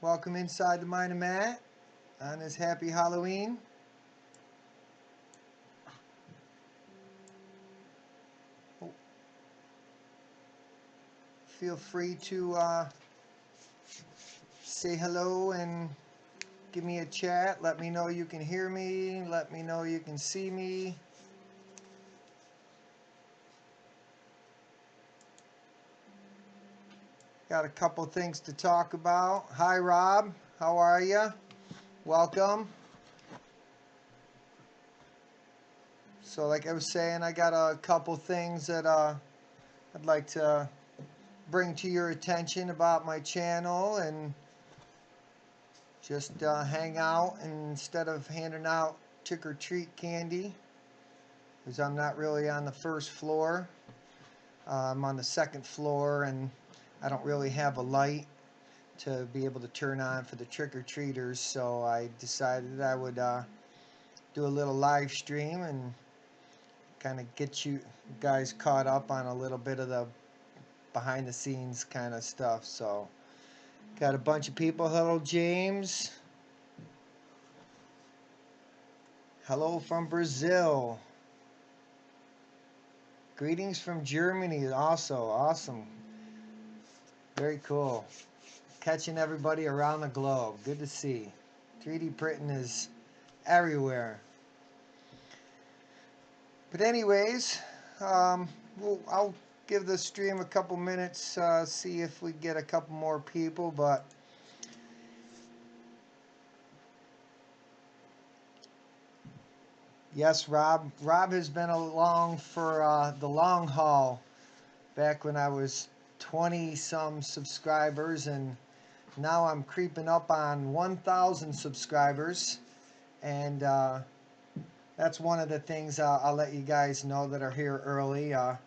Welcome inside the Mind of Matt on this happy Halloween. Feel free to say hello and give me a chat. Let me know you can hear me. Let me know you can see me. Got a couple things to talk about. Hi, Rob. How are you? Welcome. So, like I was saying, I got a couple things that I'd like to bring to your attention about my channel and just hang out instead of handing out trick-or-treat candy, because I'm not really on the first floor. I'm on the second floor and I don't really have a light to be able to turn on for the trick-or-treaters, so I decided I would do a little live stream and kind of get you guys caught up on a little bit of the behind the scenes kind of stuff. So got a bunch of people. Hello, James. Hello from Brazil. Greetings from Germany also. Awesome. Very cool. Catching everybody around the globe. Good to see. 3D printing is everywhere. But anyways, I'll give the stream a couple minutes, see if we get a couple more people. But yes, Rob has been along for the long haul. Back when I was 20 some subscribers, and now I'm creeping up on 1,000 subscribers, and that's one of the things I'll let you guys know that are here early. I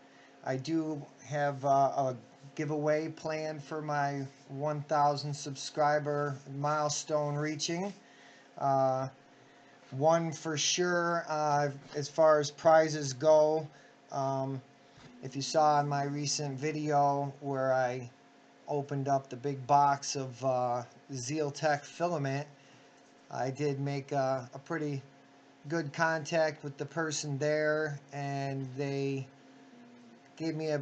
do have a giveaway planned for my 1,000 subscriber milestone reaching. One for sure, as far as prizes go. If you saw in my recent video where I opened up the big box of Zealtech filament, I did make a pretty good contact with the person there, and they gave me a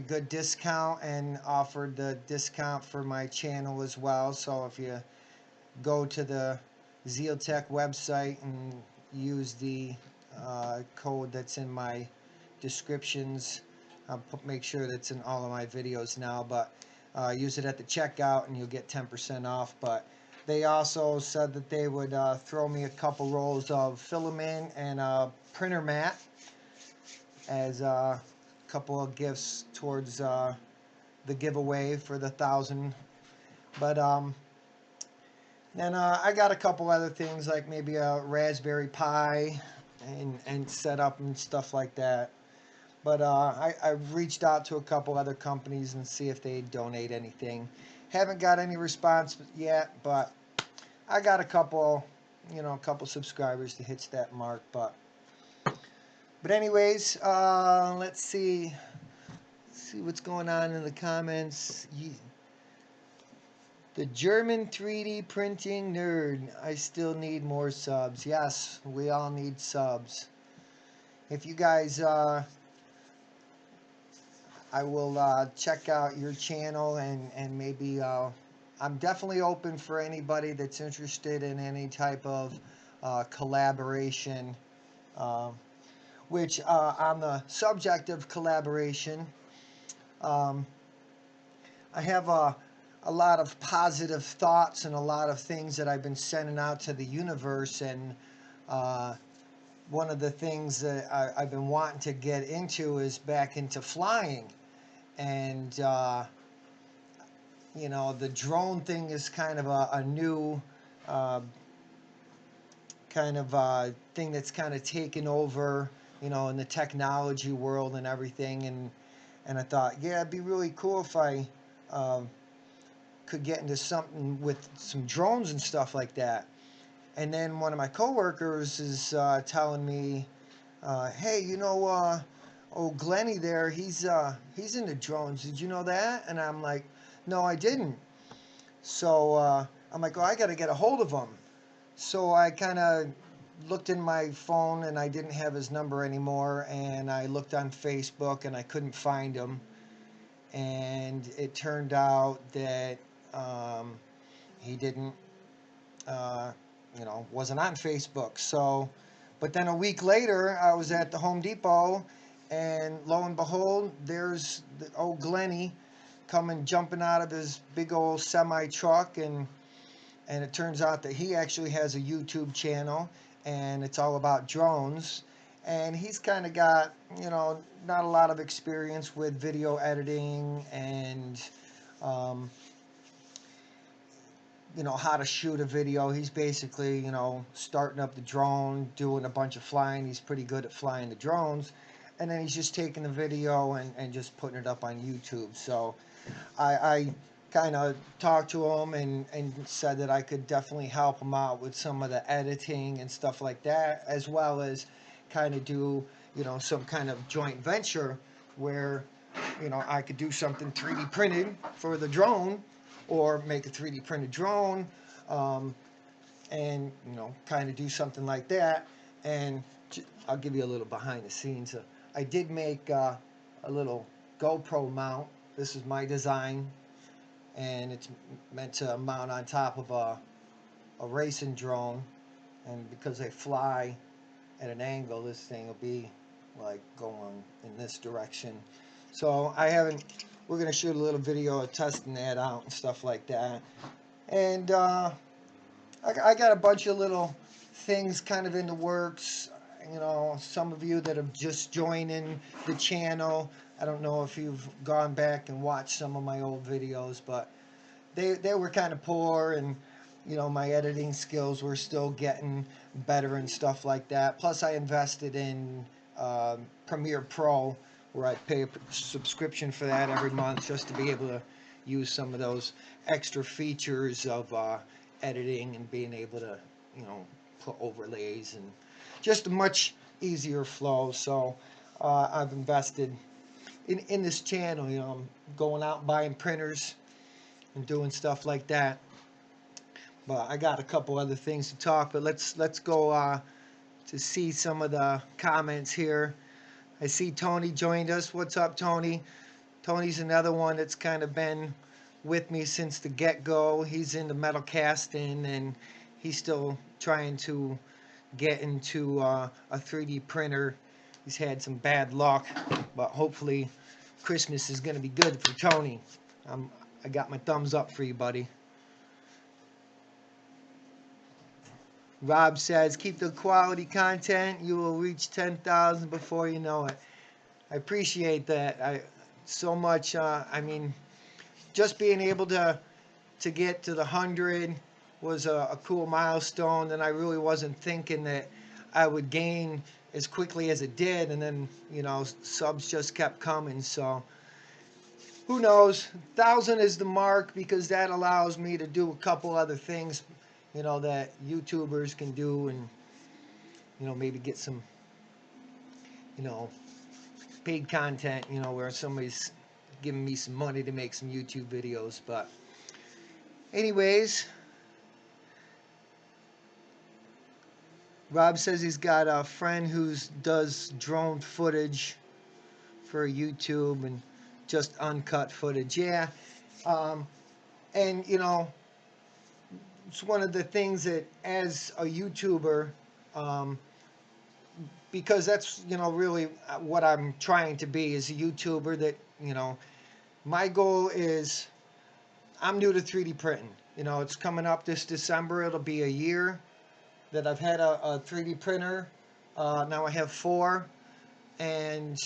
good discount and offered the discount for my channel as well. So if you go to the Zealtech website and use the code that's in my descriptions, I'll make sure that's in all of my videos now, but use it at the checkout and you'll get 10% off. But they also said that they would throw me a couple rolls of filament and a printer mat as a couple of gifts towards the giveaway for the 1,000. But then I got a couple other things, like maybe a Raspberry Pi and setup and stuff like that. But I've reached out to a couple other companies and see if they donate anything. Haven't got any response yet, but I got a couple subscribers to hit that mark. But anyways, let's see what's going on in the comments. The German 3D printing nerd. I still need more subs. Yes, we all need subs. If you guys, I will check out your channel and maybe I'm definitely open for anybody that's interested in any type of collaboration. Which on the subject of collaboration, I have a lot of positive thoughts and a lot of things that I've been sending out to the universe, and one of the things that I've been wanting to get into is back into flying. And the drone thing is kind of a new kind of thing that's kind of taken over, in the technology world and everything. And I thought, yeah, it'd be really cool if I could get into something with some drones and stuff like that. And then one of my coworkers is telling me, hey, Glenny there, he's into drones. Did you know that? And I'm like, no, I didn't. So I'm like, oh, I got to get a hold of him. So I kind of looked in my phone and I didn't have his number anymore. And I looked on Facebook and I couldn't find him. And it turned out that he didn't, uh, wasn't on Facebook. So, but then a week later, I was at the Home Depot, and lo and behold, there's the old Glenny coming jumping out of his big old semi truck, and it turns out that he actually has a YouTube channel, and it's all about drones. And he's kind of got, not a lot of experience with video editing and um, how to shoot a video. He's basically, starting up the drone, doing a bunch of flying. He's pretty good at flying the drones. And then he's just taking the video and just putting it up on YouTube. So I kind of talked to him and said that I could definitely help him out with some of the editing and stuff like that, as well as kind of do, some kind of joint venture where, I could do something 3D printed for the drone or make a 3D printed drone, um, and kind of do something like that. And I'll give you a little behind the scenes. I did make a little GoPro mount. This is my design, and it's meant to mount on top of a racing drone. And because they fly at an angle, this thing will be like going in this direction. So we're going to shoot a little video of testing that out and stuff like that. And I got a bunch of little things kind of in the works. Some of you that have just joined in the channel, I don't know if you've gone back and watched some of my old videos, but they were kind of poor, and my editing skills were still getting better and stuff like that. Plus I invested in Premiere Pro, where I pay a subscription for that every month just to be able to use some of those extra features of editing and being able to put overlays and just a much easier flow. So I've invested in this channel. I'm going out and buying printers and doing stuff like that. But I got a couple other things to talk. But let's go to see some of the comments here. I see Tony joined us. What's up, Tony? Tony's another one that's kind of been with me since the get-go. He's into metal casting, and he's still trying to get into a 3D printer. He's had some bad luck, but hopefully Christmas is going to be good for Tony. I got my thumbs up for you, buddy. Rob says, keep the quality content. You will reach 10,000 before you know it. I appreciate that so much. I mean, just being able to get to the 100 was a cool milestone, and I really wasn't thinking that I would gain as quickly as it did, and then subs just kept coming. So who knows? 1,000 is the mark, because that allows me to do a couple other things that YouTubers can do, and maybe get some paid content, where somebody's giving me some money to make some YouTube videos. But anyways, Rob says he's got a friend who does drone footage for YouTube and just uncut footage. Yeah. And it's one of the things that, as a YouTuber, because that's really what I'm trying to be, is a YouTuber that my goal is, I'm new to 3D printing. It's coming up this December. It'll be a year that I've had a 3D printer. Now I have 4, and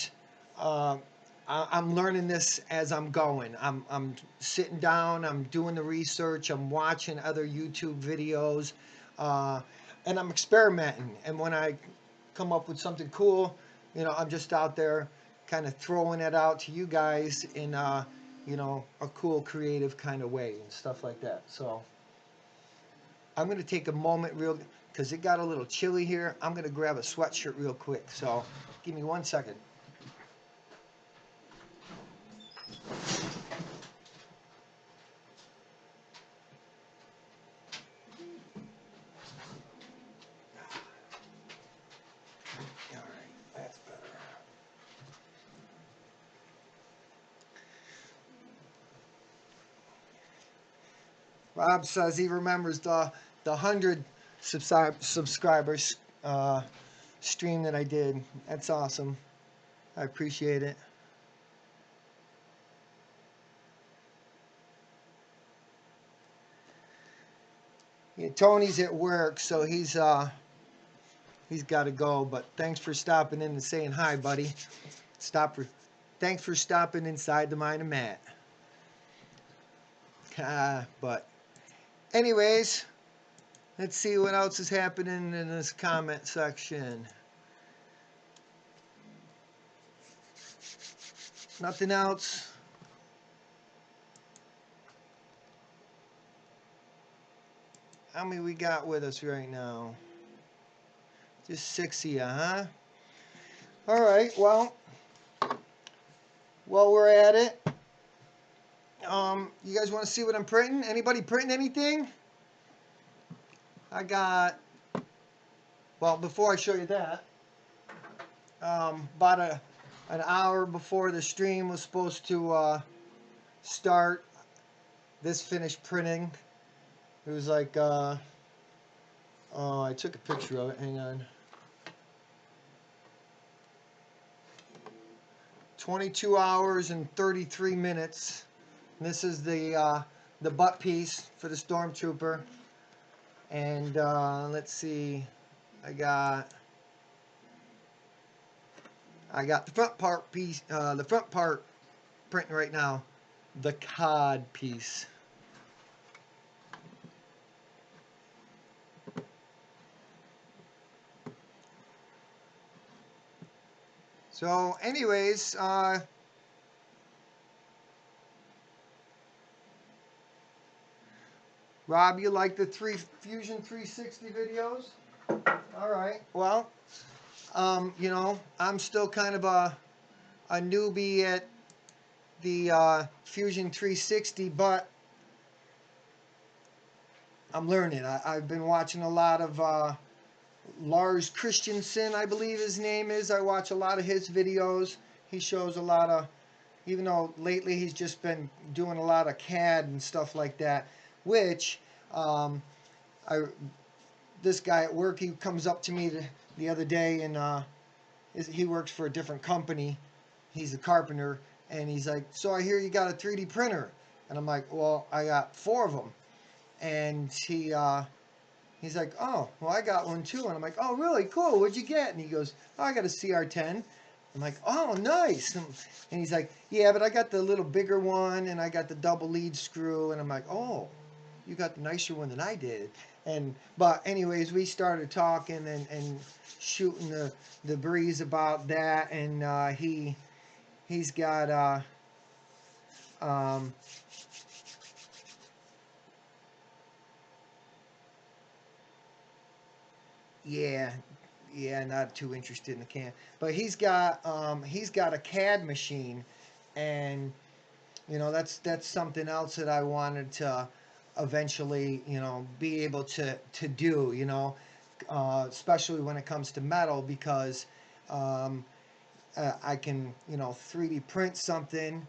I'm learning this as I'm going. I'm sitting down, I'm doing the research, I'm watching other YouTube videos, and I'm experimenting. And when I come up with something cool, I'm just out there kind of throwing it out to you guys in a cool, creative kind of way and stuff like that. So I'm going to take a moment because it got a little chilly here. I'm going to grab a sweatshirt real quick. So give me 1 second. Rob says he remembers the 100 subscribers stream that I did. That's awesome. I appreciate it. Yeah, Tony's at work, so he's got to go. But thanks for stopping in and saying hi, buddy. Thanks for stopping inside the Mind of Matt. But anyways, let's see what else is happening in this comment section. Nothing else. How many we got with us right now? Just 6 of you, huh? All right, well, while we're at it, you guys want to see what I'm printing? Anybody printing anything? I got, well, before I show you that, about an hour before the stream was supposed to start, this finished printing. It was like, oh, I took a picture of it, hang on. 22 hours and 33 minutes. And this is the butt piece for the Stormtrooper. And let's see, I got the front part piece, the front part printing right now, the cod piece. So anyways, Rob, you like the Fusion 360 videos? All right, well, you know, I'm still kind of a newbie at the Fusion 360, but I'm learning. I've been watching a lot of Lars Christensen, I believe his name is. I watch a lot of his videos. He shows a lot of, even though lately he's just been doing a lot of CAD and stuff like that, which this guy at work, he comes up to me the other day, and he works for a different company. He's a carpenter, and he's like, so I hear you got a 3D printer. And I'm like, well, I got 4 of them. And he's like, oh, well, I got one too. And I'm like, oh, really? Cool. What'd you get? And he goes, oh, I got a CR10. I'm like, oh, nice. And he's like, yeah, but I got the little bigger one, and I got the double lead screw. And I'm like, oh, you got the nicer one than I did. But anyways, we started talking and shooting the breeze about that. And he's got yeah, not too interested in the can. But he's got a CAD machine, and you know, that's something else that I wanted to eventually, you know, be able to do, you know, especially when it comes to metal, because um, I can, you know, 3D print something,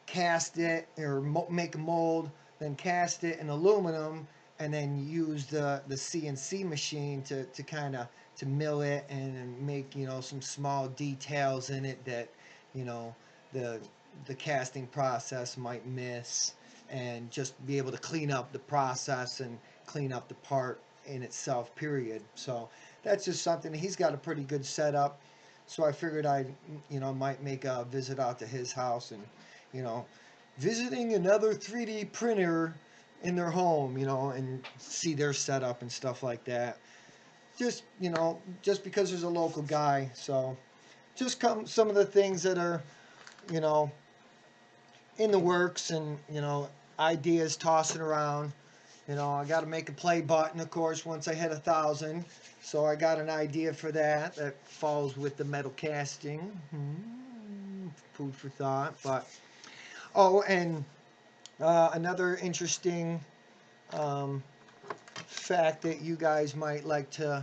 cast it, or make a mold, then cast it in aluminum, and then use the CNC machine to kind of to mill it and make, you know, some small details in it that, you know, the casting process might miss, and just be able to clean up the process and clean up the part in itself, period. So that's just something. He's got a pretty good setup, so I figured I, you know, might make a visit out to his house, and, you know, visiting another 3D printer in their home, you know, and see their setup and stuff like that. Just, you know, just because there's a local guy. So just some of the things that are, you know, in the works, and, you know, ideas tossing around. You know, I got to make a play button, of course, once I hit 1,000. So I got an idea for that falls with the metal casting. Food for thought. But oh, and another interesting fact that you guys might like to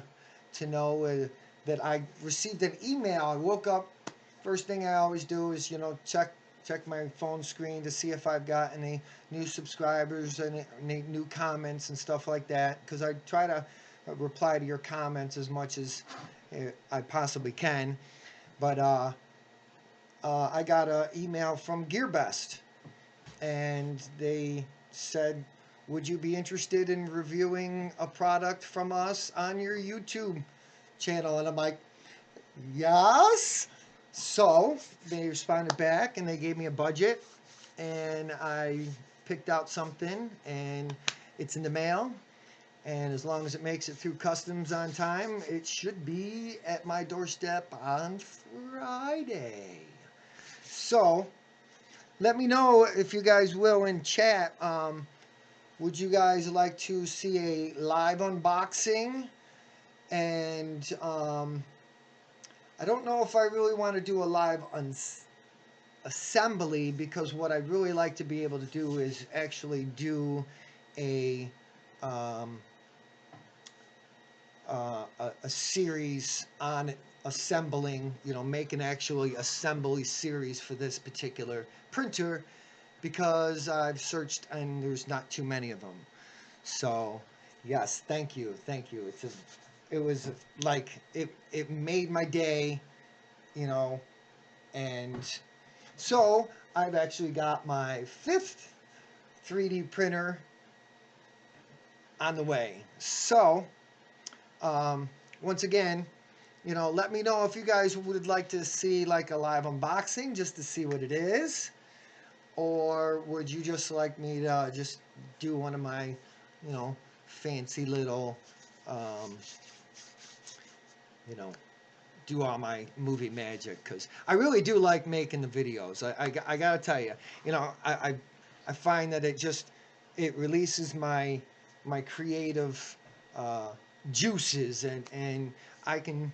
know that I received an email. I woke up. First thing I always do is, you know, check check my phone screen to see if I've got any new subscribers and any new comments and stuff like that, because I try to reply to your comments as much as I possibly can. But I got an email from GearBest, and they said, would you be interested in reviewing a product from us on your YouTube channel? And I'm like, yes. So they responded back and they gave me a budget, and I picked out something, and it's in the mail. And as long as it makes it through customs on time, it should be at my doorstep on Friday. So let me know if you guys will in chat. Would you guys like to see a live unboxing? And I don't know if I really want to do a live assembly, because what I'd really like to be able to do is actually do a series on assembling, make an actually assembly series for this particular printer, because I've searched and there's not too many of them. So yes, thank you. It was like, it made my day, and so I've actually got my 5th 3D printer on the way. So once again, let me know if you guys would like to see like a live unboxing just to see what it is, or would you just like me to just do one of my, fancy little, do all my movie magic, because I really do like making the videos. I gotta tell you, I find that it releases my creative juices, and I can,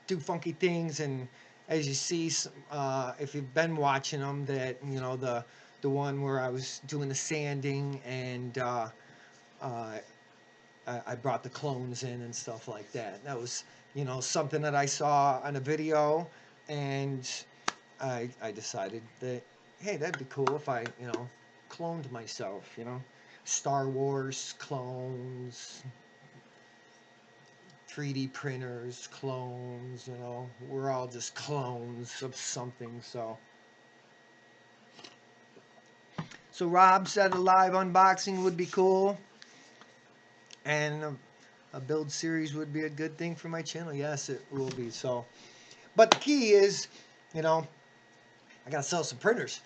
do funky things. And as you see, if you've been watching them, that the one where I was doing the sanding, and I brought the clones in and stuff like that. That was, something that I saw on a video, and I decided that, hey, that'd be cool if I, cloned myself, Star Wars clones, 3D printers, clones, we're all just clones of something. So Rob said a live unboxing would be cool, and a build series would be a good thing for my channel. Yes, it will be. So, but the key is, I gotta sell some printers,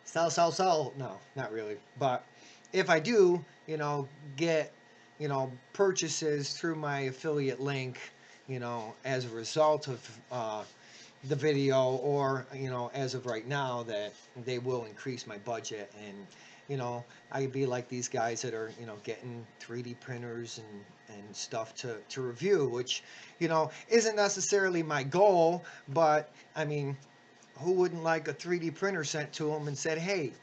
sell. No, not really. But if I do, get, purchases through my affiliate link, as a result of the video, or, as of right now, that they will increase my budget. And, I'd be like these guys that are, getting 3D printers and stuff to review, which, isn't necessarily my goal, but I mean, who wouldn't like a 3D printer sent to them and said, hey,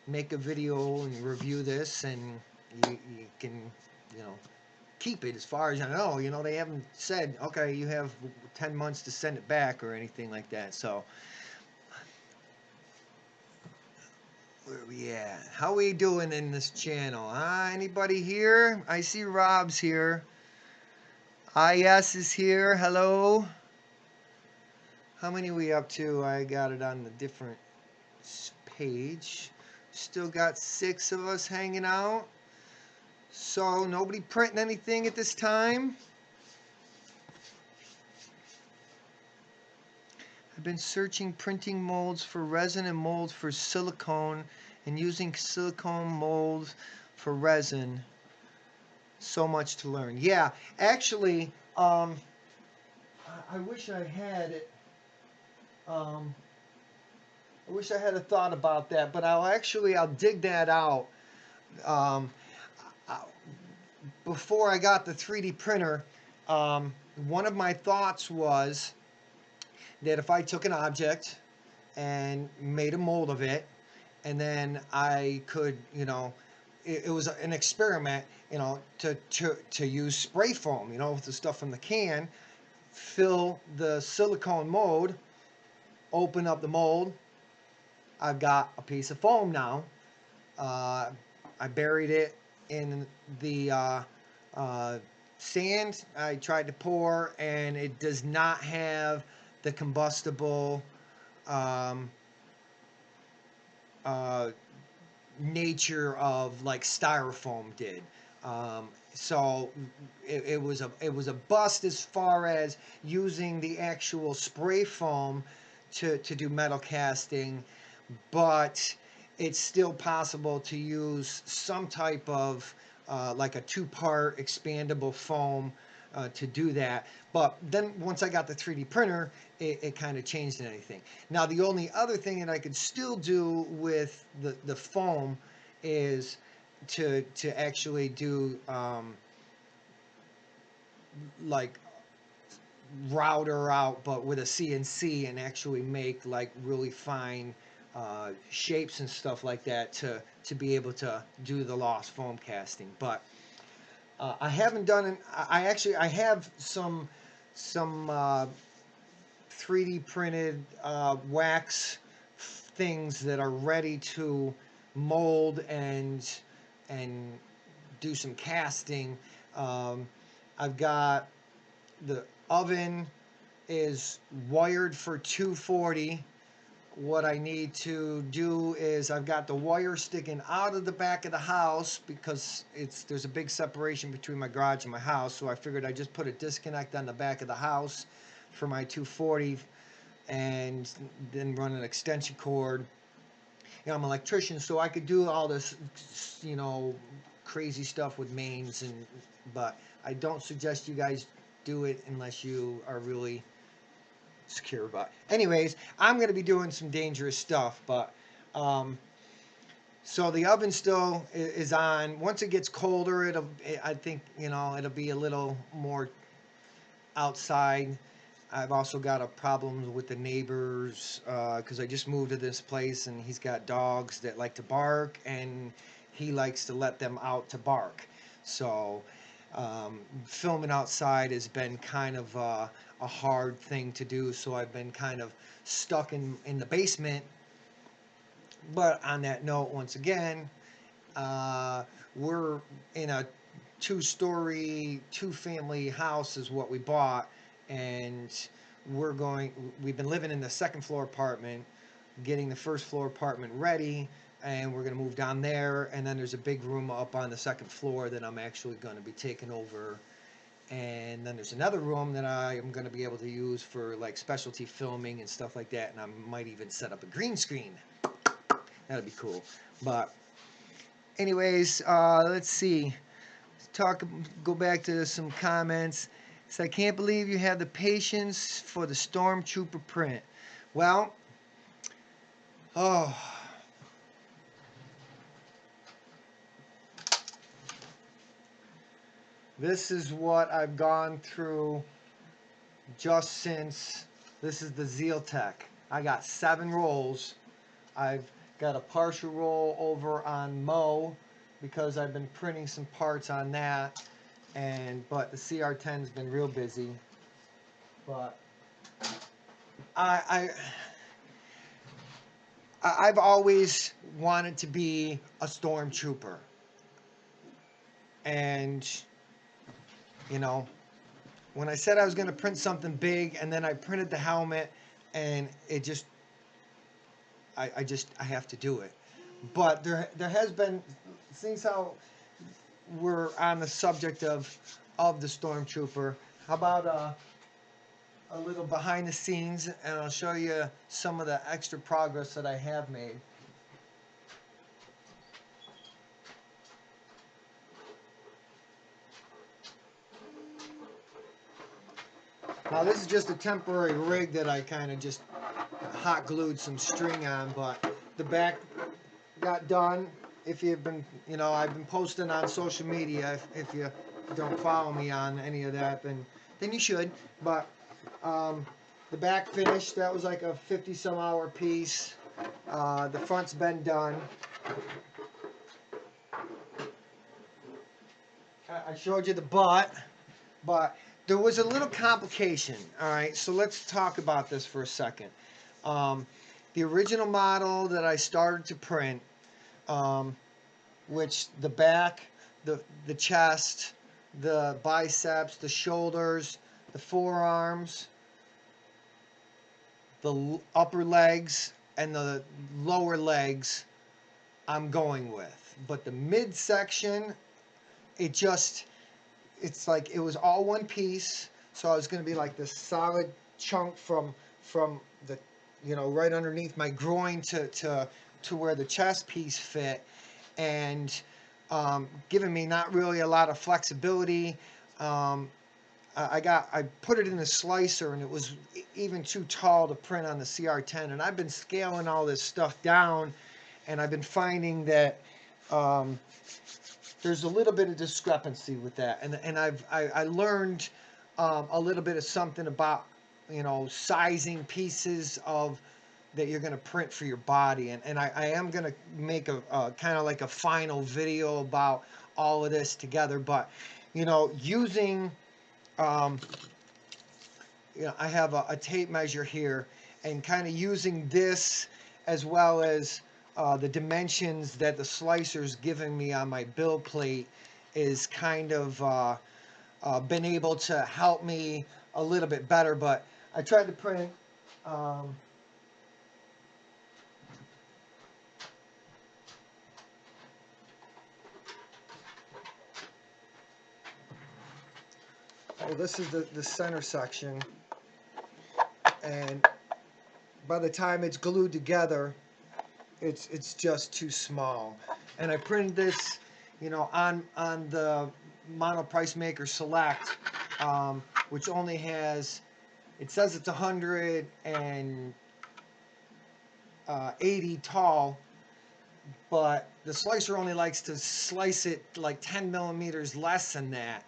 make a video and review this, and you can, keep it. As far as I know, they haven't said, okay, you have 10 months to send it back or anything like that. So where are we at? How we doing in this channel? Anybody here? I see Rob's here. IS is here. Hello. How many we up to? I got it on the different page. Still got 6 of us hanging out. So nobody printing anything at this time. I've been searching printing molds for resin and molds for silicone, and using silicone molds for resin. So much to learn. Yeah, actually, I wish I had it. I wish I had a thought about that, but I'll dig that out. Before I got the 3D printer, one of my thoughts was that if I took an object and made a mold of it, and then I could, it was an experiment, to use spray foam, with the stuff from the can, fill the silicone mold, open up the mold, I've got a piece of foam now. Uh, I buried it in the uh, sand. I tried to pour, and it does not have the combustible um, uh, nature of like styrofoam did. So it was a bust as far as using the actual spray foam to do metal casting, but it's still possible to use some type of like a two-part expandable foam to do that. But then once I got the 3D printer, it kind of changed anything. Now the only other thing that I could still do with the foam is to actually do like router out, but with a CNC, and actually make like really fine shapes and stuff like that to be able to do the lost foam casting. But I haven't done it. I have some 3D printed wax things that are ready to mold and do some casting. Um, I've got the oven is wired for 240. What I need to do is I've got the wire sticking out of the back of the house because there's a big separation between my garage and my house, so I figured I'd just put a disconnect on the back of the house for my 240 and then run an extension cord. You know, I'm an electrician, so I could do all this, you know, crazy stuff with mains, but I don't suggest you guys do it unless you are really secure about it. Anyways, I'm going to be doing some dangerous stuff, but so the oven still is on. Once it gets colder, I think, you know, it'll be a little more outside. I've also got a problem with the neighbors because I just moved to this place, and he's got dogs that like to bark, and he likes to let them out to bark. So filming outside has been kind of a hard thing to do, so I've been kind of stuck in the basement. But on that note, once again, we're in a two-story, two-family house is what we bought, and we've been living in the second floor apartment, getting the first floor apartment ready, and we're going to move down there, and then there's a big room up on the second floor that I'm actually going to be taking over, and then there's another room that I am going to be able to use for like specialty filming and stuff like that, and I might even set up a green screen. That'd be cool. But anyways, let's see. Go back to some comments. So I can't believe you have the patience for the Stormtrooper print. Well, oh, this is what I've gone through just since. This is the Zealtech. I got 7 rolls. I've got a partial roll over on Mo because I've been printing some parts on that, but the CR10's been real busy. But I've always wanted to be a stormtrooper, and you know, when I said I was going to print something big, and then I printed the helmet, and it just I have to do it. But there has been, since how we're on the subject of the stormtrooper, how about a little behind the scenes, and I'll show you some of the extra progress that I have made. Now this is just a temporary rig that I kind of just hot glued some string on, but the back got done. If you've been, you know, I've been posting on social media. If you don't follow me on any of that, then you should. But the back finished. That was like a 50-some hour piece. The front's been done. I showed you the butt, but there was a little complication. All right, so let's talk about this for a second. the original model that I started to print, which the back, the chest, the biceps, the shoulders, the forearms, the upper legs, and the lower legs I'm going with. But the midsection, it's like it was all one piece. So I was going to be like this solid chunk from the, right underneath my groin to where the chest piece fit, and giving me not really a lot of flexibility. I put it in the slicer, and it was even too tall to print on the CR10. And I've been scaling all this stuff down, and I've been finding that there's a little bit of discrepancy with that. And I learned a little bit of something about sizing pieces of that you're going to print for your body, and I am going to make a kind of like a final video about all of this together. But using I have a tape measure here, and kind of using this as well as the dimensions that the slicer's giving me on my build plate is kind of been able to help me a little bit better. But I tried to print this is the center section, and by the time it's glued together, it's just too small. And I printed this, on the Monoprice Maker Select, which only has, it says it's 180 tall, but the slicer only likes to slice it like 10 millimeters less than that.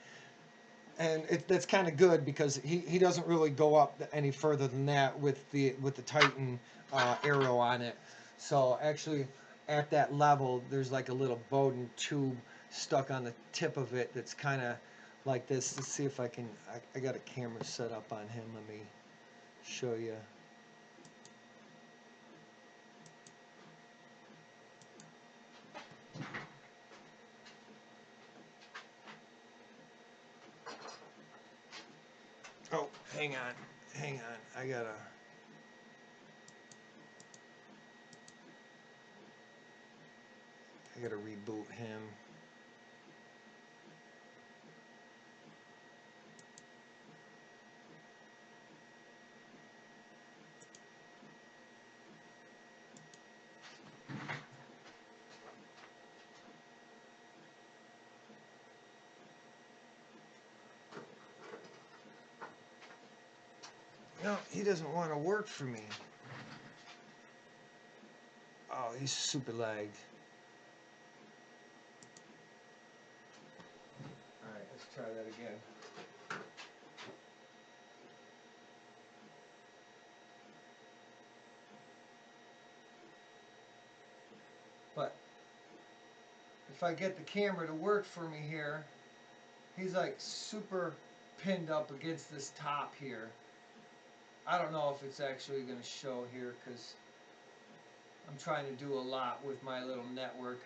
And that's kind of good because he doesn't really go up any further than that with the Titan arrow on it. So actually, at that level, there's like a little Bowden tube stuck on the tip of it that's kind of like this. Let's see if I can. I got a camera set up on him. Let me show you. Oh, hang on. I gotta reboot him. No, he doesn't want to work for me. Oh, he's super lagged. Alright, let's try that again. But if I get the camera to work for me here, he's like super pinned up against this top here. I don't know if it's actually going to show here because I'm trying to do a lot with my little network.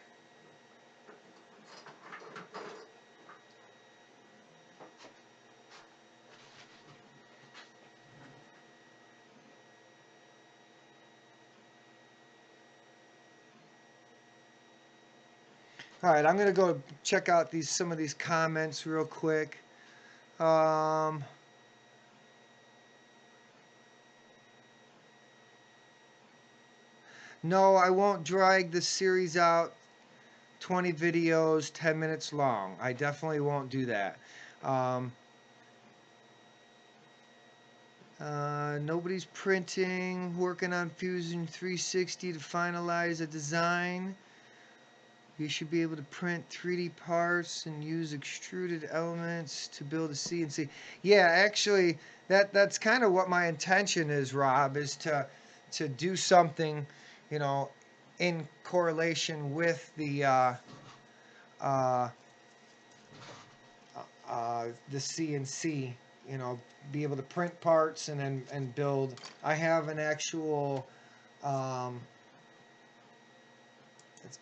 All right, I'm going to go check out some of these comments real quick. No, I won't drag the series out 20 videos, 10 minutes long. I definitely won't do that. Nobody's printing, working on Fusion 360 to finalize a design. You should be able to print 3D parts and use extruded elements to build a CNC. Yeah, actually, that's kind of what my intention is, Rob, is to do something, in correlation with the CNC. Be able to print parts and build. I have an actual Let's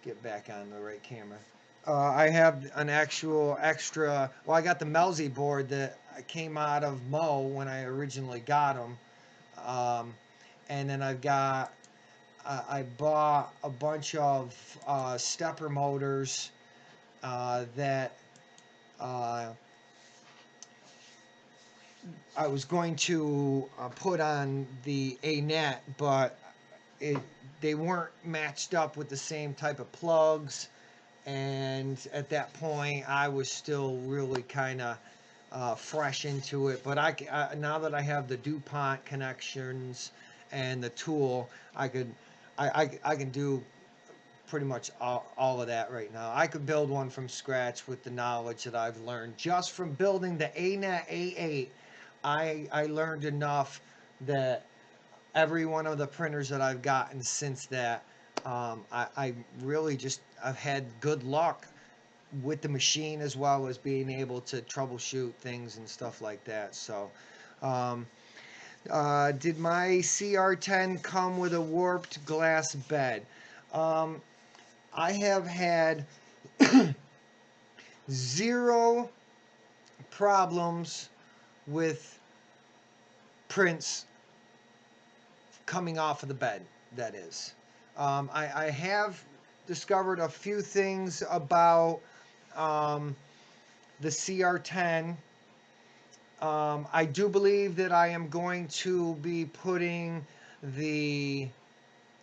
get back on the right camera. I have an actual extra. Well, I got the Melzi board that came out of Mo when I originally got them, and then I've got. I bought a bunch of stepper motors that uh, I was going to put on the A-net, but it they weren't matched up with the same type of plugs, and at that point I was still really kind of fresh into it. But now that I have the DuPont connections and the tool, I can do pretty much all of that right now. I could build one from scratch with the knowledge that I've learned just from building the A-net A8. I learned enough that every one of the printers that I've gotten since that, I really just I've had good luck with the machine as well as being able to troubleshoot things and stuff like that. So, um, did my CR10 come with a warped glass bed? Um, I have had zero problems with prints coming off of the bed, that is. I have discovered a few things about the CR10. I do believe that I am going to be putting the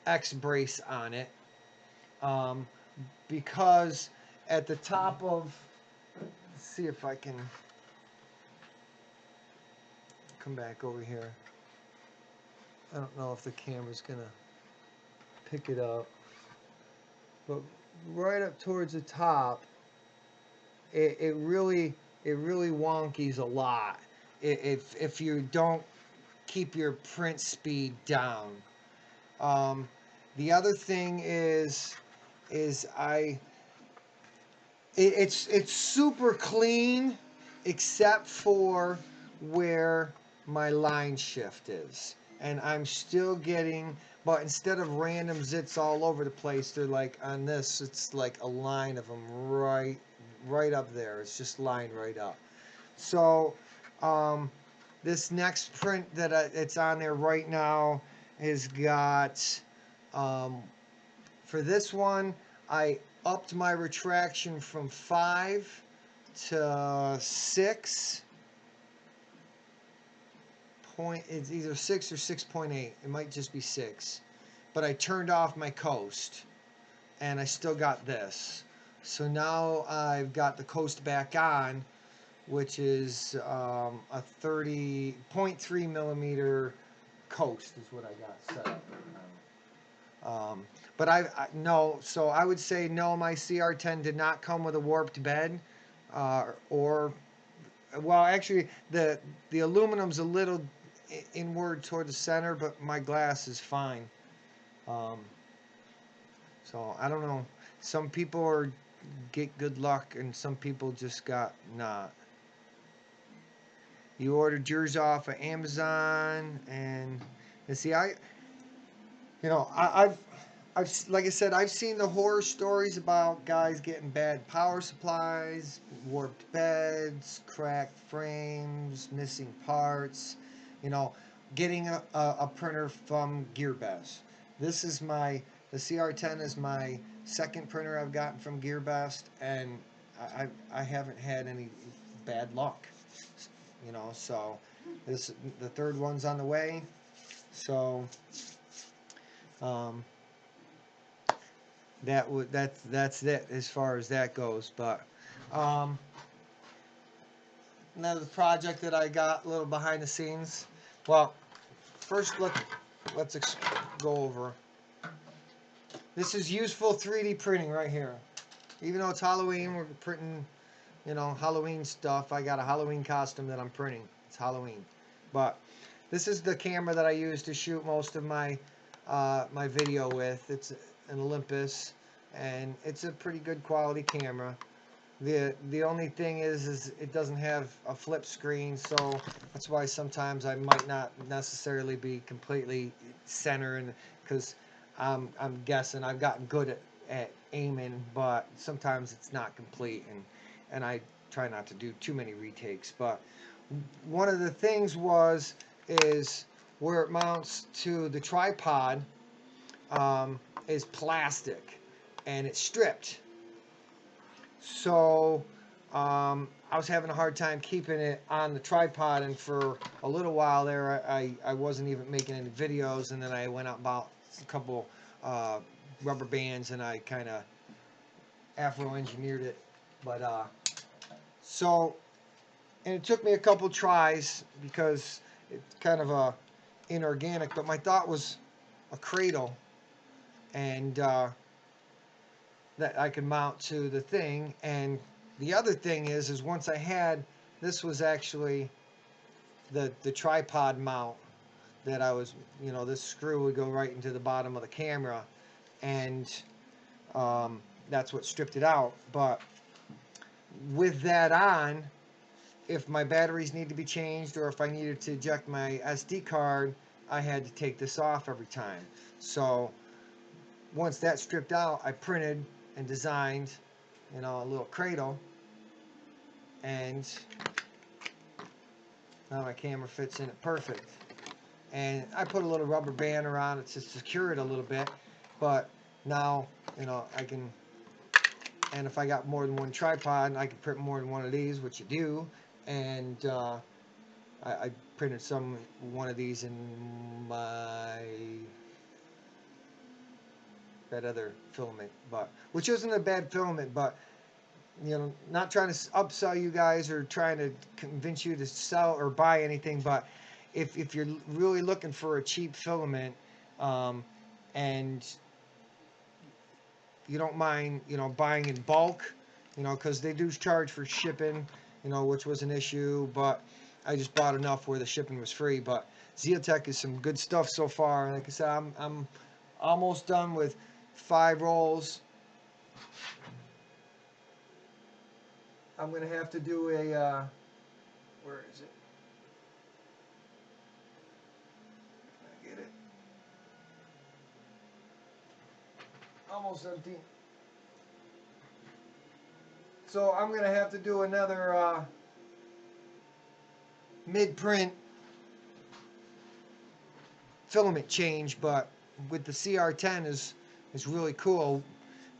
X brace on it, um, because at the top of, let's see if I can come back over here. I don't know if the camera's gonna pick it up, but right up towards the top, it really wonkies a lot if you don't keep your print speed down. The other thing is it's super clean except for where my line shift is, and I'm still getting, but instead of random zits all over the place, they're like on this, it's like a line of them right up there. It's just lined right up. So this next print that it's on there right now has got, for this one, I upped my retraction from 5 to 6 point. It's either 6 or 6.8. It might just be 6. But I turned off my coast, and I still got this. So now I've got the coast back on, which is a 30.3 millimeter coast is what I got set up right now. But no, so I would say no, my CR10 did not come with a warped bed, or, well, actually the aluminum's a little inward toward the center, but my glass is fine. So I don't know. Some people get good luck, and some people just got not. You ordered yours off of Amazon, and see, I've like I said, I've seen the horror stories about guys getting bad power supplies, warped beds, cracked frames, missing parts. You know, getting a printer from GearBest. This is the CR10 is my second printer I've gotten from GearBest, and I haven't had any bad luck. You know, so the third one's on the way. So that's it as far as that goes. But another project that I got a little behind the scenes. Well, first let's go over. This is useful 3D printing right here. Even though it's Halloween, we're printing, Halloween stuff. I got a Halloween costume that I'm printing. It's Halloween. But this is the camera that I use to shoot most of my my video with. It's an Olympus, and it's a pretty good quality camera. The only thing is it doesn't have a flip screen, so that's why sometimes I might not necessarily be completely centered, because I'm guessing. I've gotten good at aiming, but sometimes it's not complete, and I try not to do too many retakes. But one of the things is where it mounts to the tripod, is plastic, and it's stripped. So I was having a hard time keeping it on the tripod, and for a little while there, I wasn't even making any videos, and then I went out and bought a couple uh, rubber bands, and I kind of Afro-engineered it. But so, and it took me a couple tries because it's kind of a inorganic, but my thought was a cradle, and that I could mount to the thing. And the other thing is once I had, this was actually the tripod mount that I was, this screw would go right into the bottom of the camera, and that's what stripped it out. But with that on, if my batteries need to be changed or if I needed to eject my SD card, I had to take this off every time. So once that stripped out, I printed and designed, a little cradle, and now my camera fits in it perfect. And I put a little rubber band around it to secure it a little bit, but now, I can, and if I got more than one tripod, I can print more than one of these, which you do, and I printed one of these in that other filament, but which isn't a bad filament, but not trying to upsell you guys or trying to convince you to sell or buy anything, but if you're really looking for a cheap filament, and you don't mind, buying in bulk, because they do charge for shipping, which was an issue, but I just bought enough where the shipping was free. But Zealtech is some good stuff so far. Like I said, I'm almost done with 5 rolls. I'm gonna have to do a where is it? Can I get it? Almost empty. So I'm gonna have to do another mid-print filament change, but with the CR10 is really cool,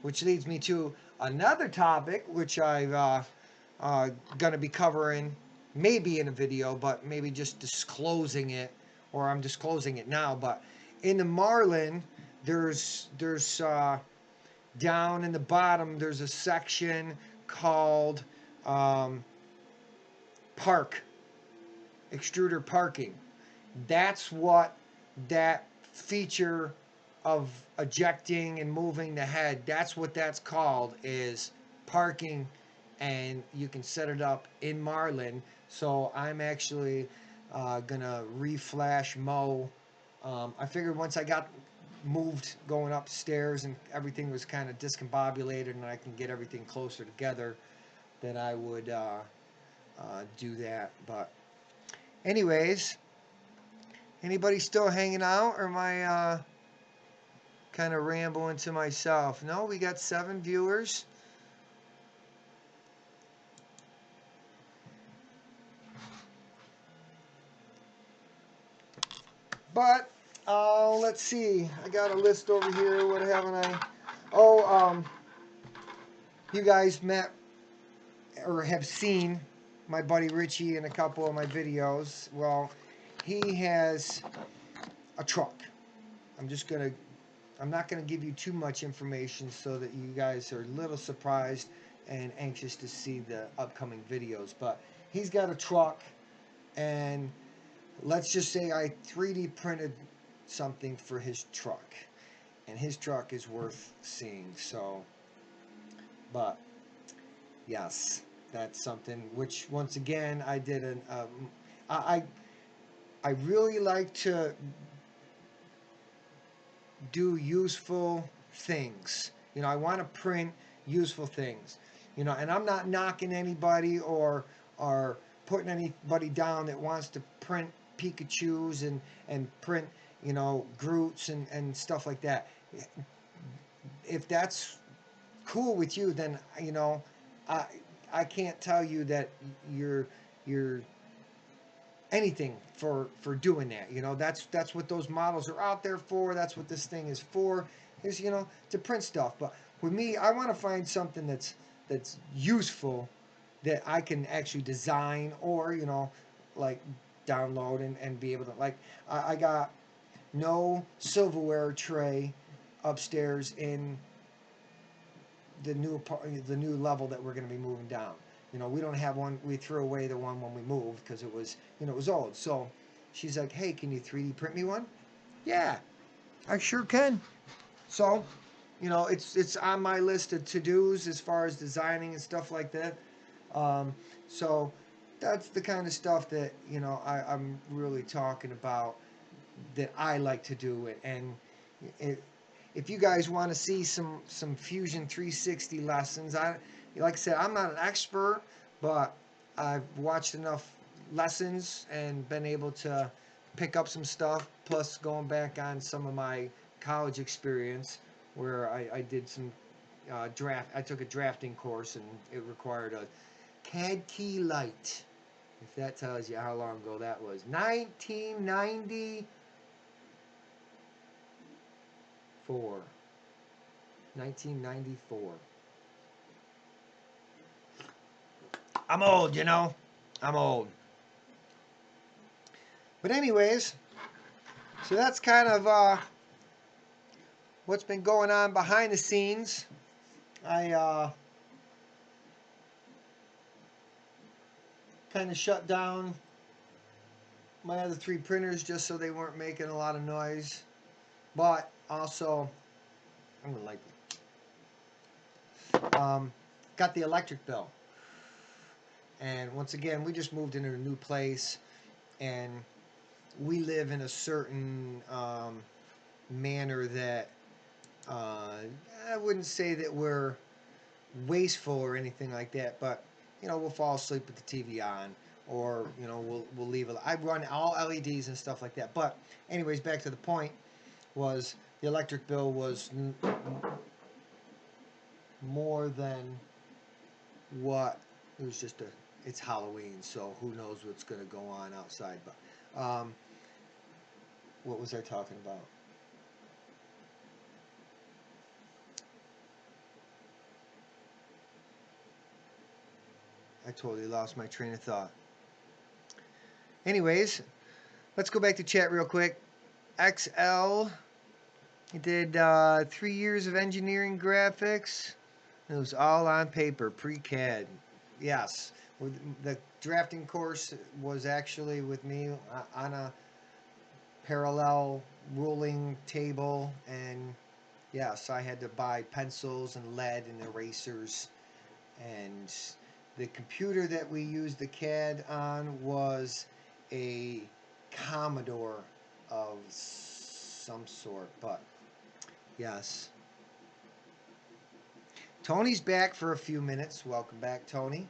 which leads me to another topic which I've gonna be covering maybe in a video, but maybe just disclosing it, or I'm disclosing it now. But in the Marlin, there's down in the bottom there's a section called park, extruder parking. That's what that feature of ejecting and moving the head, that's what that's called, is parking, and you can set it up in Marlin. So I'm actually gonna reflash mow. I figured once I got moved going upstairs and everything was kind of discombobulated and I can get everything closer together, that I would do that. But anyways, anybody still hanging out, or am I kind of rambling to myself? No, we got 7 viewers. But let's see. I got a list over here. What haven't I? Oh, you guys met or have seen my buddy Richie in a couple of my videos. Well, he has a truck. I'm not gonna give you too much information so that you guys are a little surprised and anxious to see the upcoming videos. But he's got a truck, and let's just say I 3D printed something for his truck, and his truck is worth seeing. So, but yes, that's something which, once again, I did I really like to do useful things. I want to print useful things. And I'm not knocking anybody or putting anybody down that wants to print Pikachus and print, Groots and stuff like that. if that's cool with you, then I I can't tell you that you're anything for doing that. That's what those models are out there for. That's what this thing is for. Is to print stuff. But with me, I want to find something that's useful that I can actually design or like download and be able to like. I got no silverware tray upstairs in the new level that we're going to be moving down. We don't have one. We threw away the one when we moved because it was old. So she's like, "Hey, can you 3D print me one?" Yeah, I sure can. So, it's on my list of to-dos as far as designing and stuff like that. Um, so that's the kind of stuff that I'm really talking about that I like to do. And it, if you guys want to see some Fusion 360 lessons, like I said, I'm not an expert, but I've watched enough lessons and been able to pick up some stuff. Plus, going back on some of my college experience, where I did some draft. I took a drafting course, and it required a CAD Key Lite. If that tells you how long ago that was, 1994. 1994. I'm old, I'm old. But anyways, so that's kind of what's been going on behind the scenes. I kind of shut down my other 3 printers just so they weren't making a lot of noise. But also, I'm gonna like got the electric bill. And once again, we just moved into a new place, and we live in a certain manner that I wouldn't say that we're wasteful or anything like that, but we'll fall asleep with the TV on, or we'll leave it. I run all LEDs and stuff like that. But anyways, back to the point was the electric bill was more than what it was. It's Halloween, so who knows what's going to go on outside. But what was I talking about? I totally lost my train of thought. Anyways, let's go back to chat real quick. XL did 3 years of engineering graphics. It was all on paper, pre-CAD. Yes, the drafting course was actually with me on a parallel ruling table, and yes, I had to buy pencils and lead and erasers. And the computer that we used the CAD on was a Commodore of some sort. But yes, Tony's back for a few minutes. Welcome back, Tony.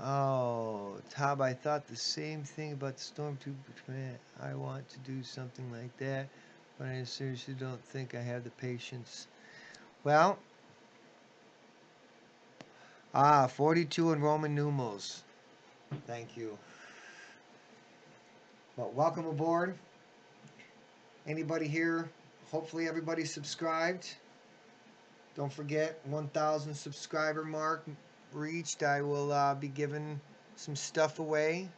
Oh, Tob, I thought the same thing about the Stormtrooper man. I want to do something like that, but I seriously don't think I have the patience. Well, 42 in Roman numerals. Thank you. Well, welcome aboard. Anybody here? Hopefully everybody's subscribed. Don't forget, 1,000 subscriber mark reached. I will be giving some stuff away.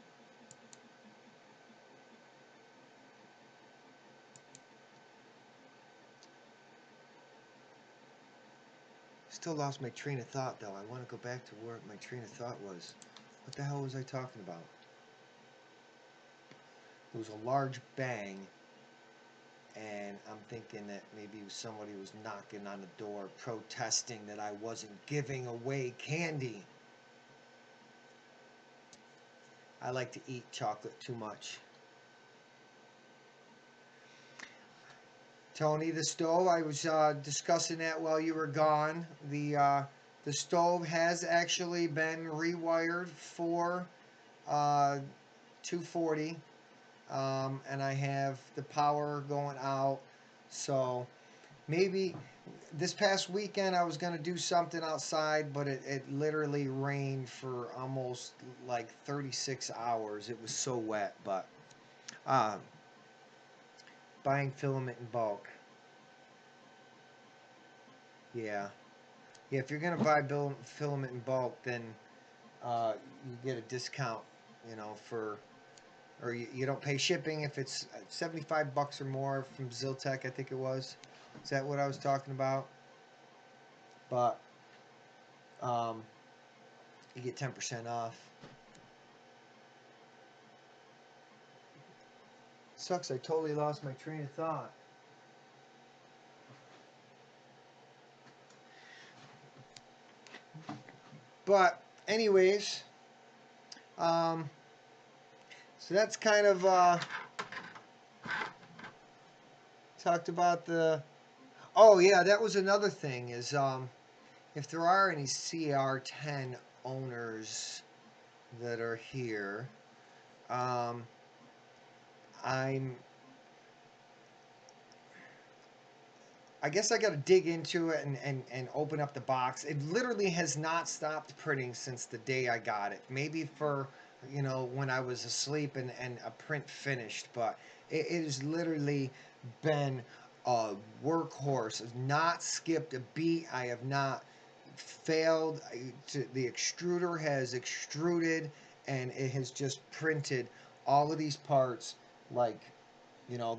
Still lost my train of thought, though. I want to go back to where my train of thought was. What the hell was I talking about? It was a large bang, and I'm thinking that maybe somebody was knocking on the door protesting that I wasn't giving away candy. I like to eat chocolate too much. Tony, the stove, I was discussing that while you were gone. The The stove has actually been rewired for uh, 240, and I have the power going out. So maybe this past weekend I was going to do something outside, but it literally rained for almost like 36 hours. It was so wet, but uh, buying filament in bulk. Yeah. Yeah, if you're going to buy filament in bulk, then you get a discount, for, or you don't pay shipping if it's 75 bucks or more from Ziltech, I think it was. Is that what I was talking about? But um, you get 10% off. Sucks, I totally lost my train of thought. But, anyways, um, so that's kind of talked about the. Oh, yeah, that was another thing is if there are any CR10 owners that are here, um, I'm I guess I got to dig into it and open up the box. It literally has not stopped printing since the day I got it. Maybe for, when I was asleep and a print finished, but it has literally been a workhorse. I've not skipped a beat. I have not failed. The extruder has extruded and it has just printed all of these parts like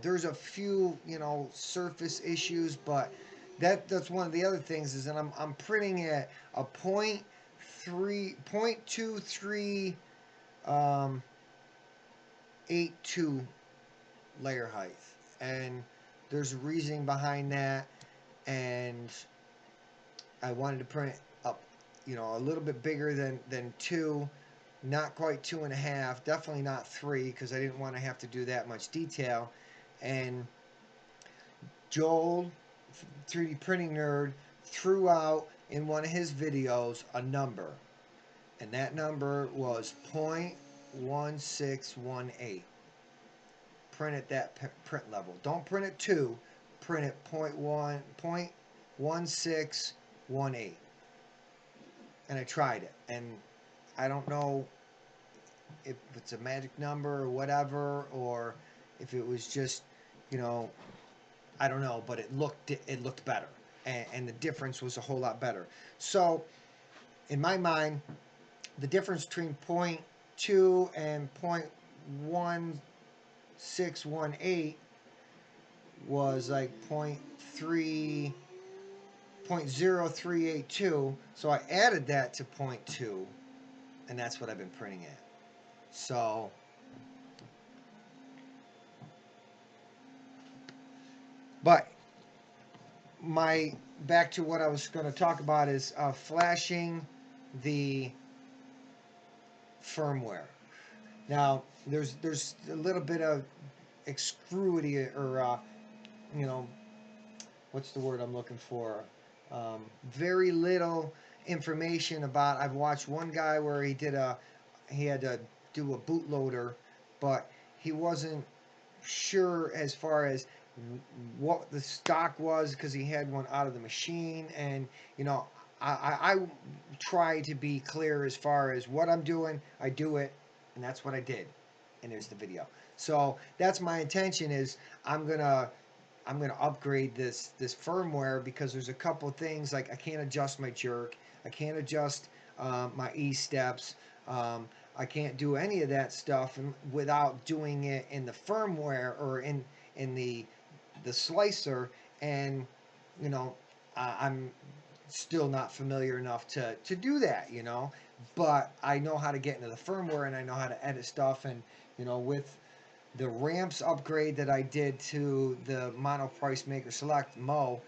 there's a few, surface issues, but that's one of the other things is that I'm printing at a .23 um 82 layer height. And there's a reasoning behind that, and I wanted to print up, a little bit bigger than two, not quite 2.5, definitely not three, because I didn't want to have to do that much detail. And Joel, 3D Printing Nerd, threw out in one of his videos a number, and that number was .1618. Print at that print level. Don't print at 2, print at .1618. And I tried it, and I don't know if it's a magic number or whatever, or if it was just, you know, I don't know, but it looked better, and the difference was a whole lot better. So in my mind, the difference between .2 and .1618 was like .0382. So I added that to .2, and that's what I've been printing at. So but my back to what I was going to talk about is flashing the firmware. Now there's a little bit of excruity, or you know what's the word I'm looking for? Very little information about. I've watched one guy where he had to do a bootloader, but he wasn't sure as far as what the stock was because he had one out of the machine. And I try to be clear as far as what I'm doing. I do it, and that's what I did. And there's the video. So that's my intention. Is I'm gonna upgrade this firmware, because there's a couple things like I can't adjust my jerk, I can't adjust my E steps, I can't do any of that stuff without doing it in the firmware or in the slicer. And you know I'm still not familiar enough to do that, but I know how to get into the firmware, and I know how to edit stuff. And with the ramps upgrade that I did to the Monoprice Maker Select Mo,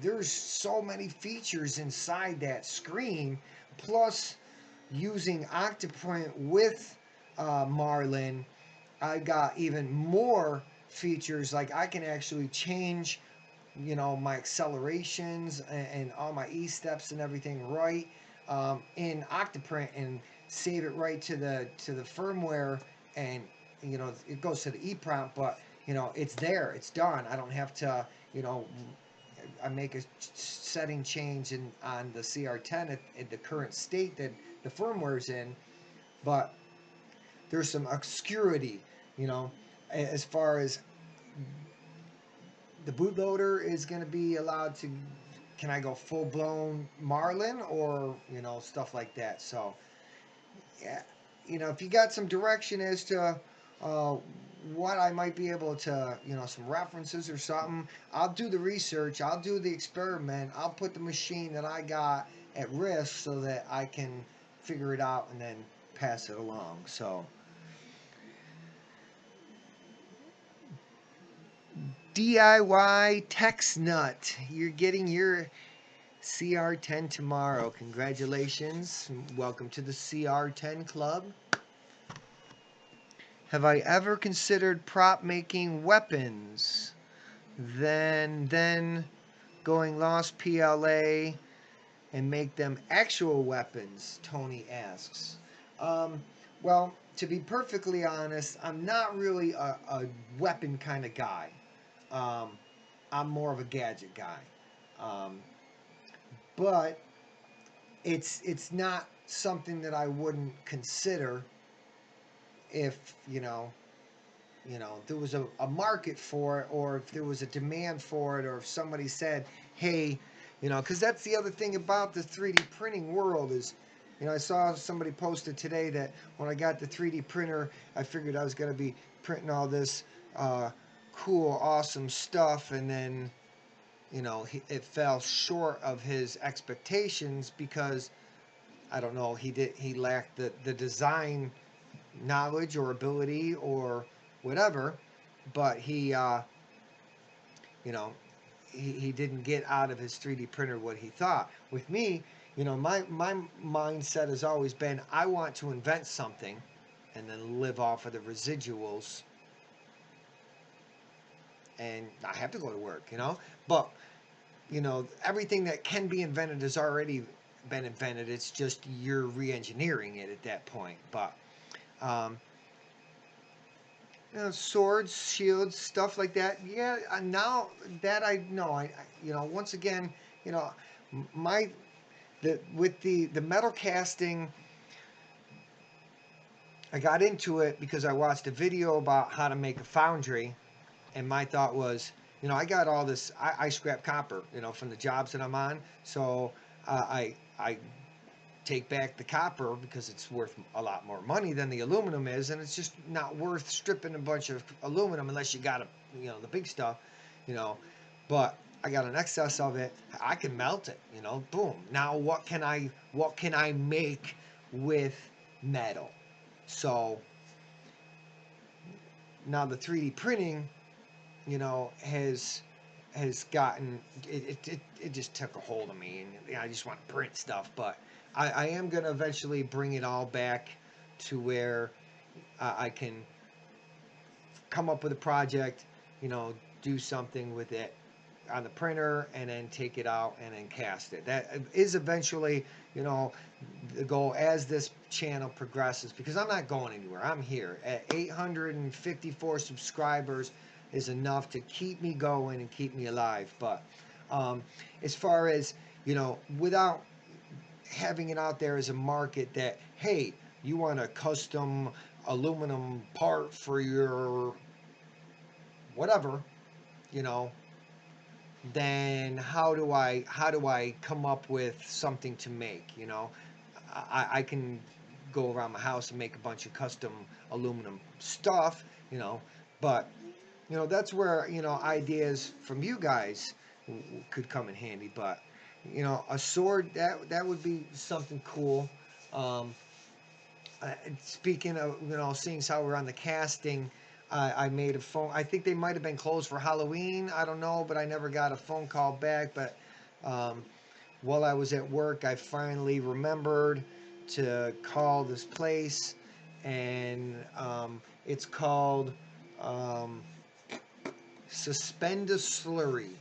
there's so many features inside that screen. Plus, using Octoprint with Marlin, I got even more features. Like I can actually change you know, my accelerations and all my E-steps and everything right in Octoprint and save it right to the firmware, and you know it goes to the EEPROM, but you know it's there, it's done. I don't have to, you know, I make a setting change in on the CR10 at the current state that the firmware's in, but there's some obscurity, you know, as far as the bootloader is going to be allowed to. Can I go full blown Marlin or you know stuff like that? So yeah, you know if you got some direction as to uh, what I might be able to, you know, some references or something, I'll do the research. I'll do the experiment. I'll put the machine that I got at risk so that I can figure it out and then pass it along. So DIY Tex Nut, you're getting your CR10 tomorrow. Congratulations. Welcome to the CR10 Club. Have I ever considered prop making weapons? Then going Lost PLA and make them actual weapons? Tony asks. Um, well, to be perfectly honest, I'm not really a weapon kind of guy. Um, I'm more of a gadget guy. Um, but it's not something that I wouldn't consider if you know there was a market for it, or if there was a demand for it, or if somebody said, hey, you know, because that's the other thing about the 3D printing world is, you know, I saw somebody posted today that when I got the 3D printer, I figured I was going to be printing all this cool, awesome stuff, and then you know it fell short of his expectations because I don't know, he lacked the design knowledge or ability or whatever, but you know he didn't get out of his 3D printer what he thought. With me, you know, my mindset has always been I want to invent something and then live off of the residuals, and I have to go to work, you know. But you know, everything that can be invented has already been invented. It's just you're re-engineering it at that point. But um, you know, swords, shields, stuff like that. Yeah, now that I know, you know, once again, you know, my the with the metal casting, I got into it because I watched a video about how to make a foundry, and my thought was, you know, I got all this. I scrap copper, you know, from the jobs that I'm on, so I take back the copper because it's worth a lot more money than the aluminum is, and it's just not worth stripping a bunch of aluminum unless you got you know, the big stuff, you know. But I got an excess of it. I can melt it, you know. Boom. Now what can I make with metal? So now the 3D printing, you know, has gotten it just took a hold of me, and you know, I just want to print stuff. But I am going to eventually bring it all back to where I can come up with a project, you know, do something with it on the printer, and then take it out and then cast it. That is eventually, you know, the goal as this channel progresses, because I'm not going anywhere. I'm here at 854 subscribers is enough to keep me going and keep me alive. But as far as, you know, without having it out there as a market that, hey, you want a custom aluminum part for your whatever, you know, then how do I come up with something to make? You know, I can go around my house and make a bunch of custom aluminum stuff, you know, but you know that's where, you know, ideas from you guys could come in handy. But you know, a sword, that would be something cool. Um, Speaking of, you know, seeing as how we're on the casting, I made a phone. I think they might have been closed for Halloween. I don't know, but I never got a phone call back. But um, while I was at work, I finally remembered to call this place, and it's called Suspend a Slurry.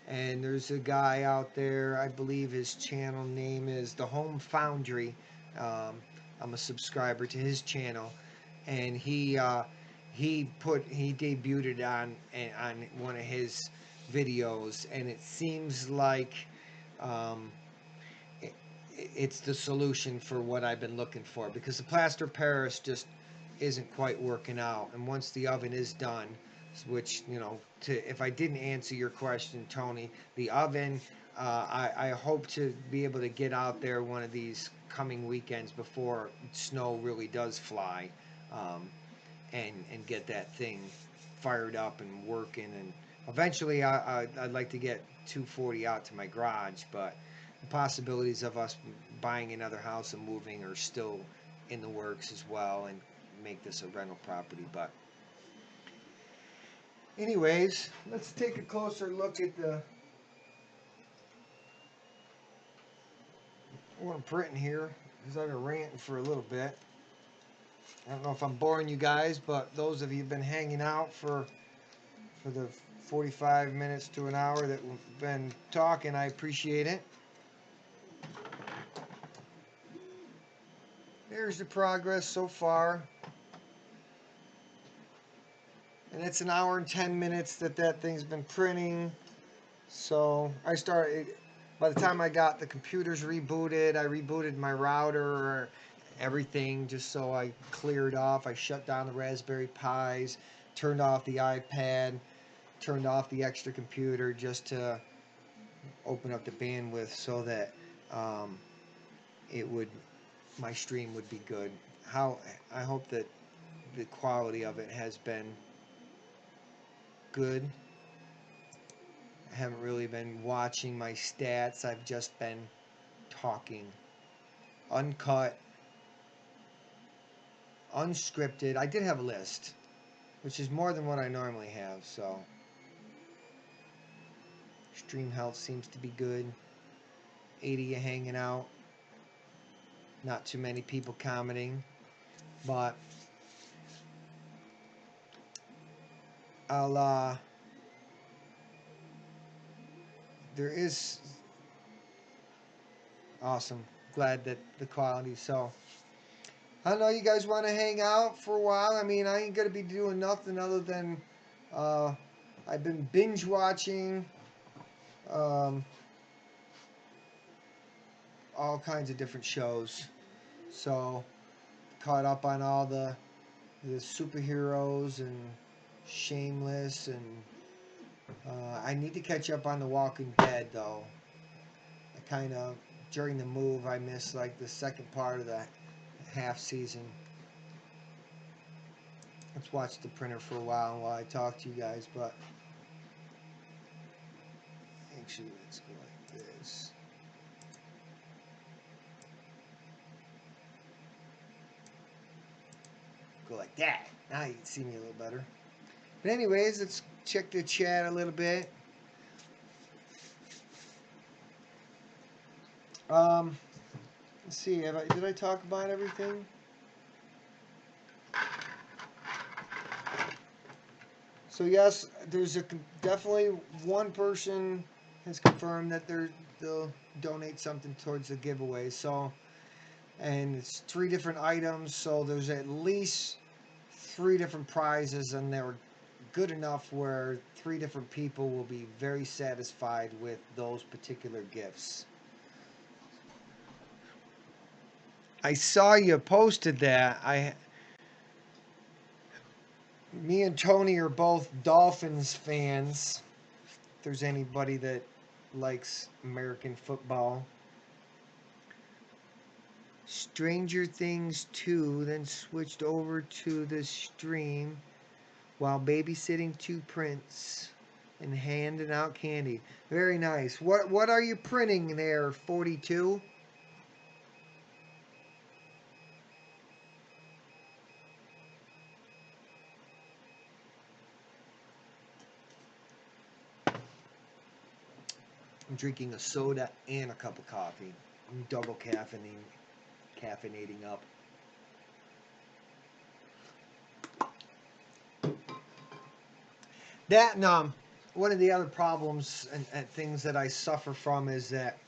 And there's a guy out there, I believe his channel name is The Home Foundry. Um, I'm a subscriber to his channel, and he debuted it on one of his videos, and it seems like um, it, it's the solution for what I've been looking for, because the plaster Paris just isn't quite working out. And once the oven is done, which, if I didn't answer your question, Tony, the oven, I hope to be able to get out there one of these coming weekends before snow really does fly, um, and get that thing fired up and working. And eventually, I'd like to get 240 out to my garage, but the possibilities of us buying another house and moving are still in the works as well, and make this a rental property. But anyways, let's take a closer look at what I'm printing here, because I've been ranting for a little bit. I don't know if I'm boring you guys, but those of you who've been hanging out for the 45 minutes to an hour that we've been talking, I appreciate it. There's the progress so far. And it's an hour and 10 minutes that thing's been printing. So by the time I got the computers rebooted, I rebooted my router, everything, just so I cleared off. I shut down the Raspberry Pis, turned off the iPad, turned off the extra computer just to open up the bandwidth so that um, my stream would be good. I hope that the quality of it has been good. I haven't really been watching my stats. I've just been talking. Uncut. Unscripted. I did have a list, which is more than what I normally have, so. Stream health seems to be good. 80 hanging out. Not too many people commenting, but there is awesome. Glad that the quality. So I don't know. You guys want to hang out for a while? I mean, I ain't gonna be doing nothing other than I've been binge watching all kinds of different shows. So caught up on all the superheroes and Shameless, and I need to catch up on The Walking Dead though. I kind of during the move I missed like the second part of the half season. Let's watch the printer for a while I talk to you guys, but actually let's go like this. Go like that. Now you can see me a little better. But anyways, let's check the chat a little bit. Let's see. Did I talk about everything? So yes, there's definitely one person has confirmed that they'll donate something towards the giveaway. So, and it's 3 different items. So there's at least 3 different prizes, and they're good enough where 3 different people will be very satisfied with those particular gifts. I saw you posted that. Me and Tony are both Dolphins fans. If there's anybody that likes American football. Stranger Things 2, then switched over to the stream while babysitting 2 prints and handing out candy. Very nice. What are you printing there, 42? I'm drinking a soda and a cup of coffee. I'm double caffeinating up. That and one of the other problems and things that I suffer from is that,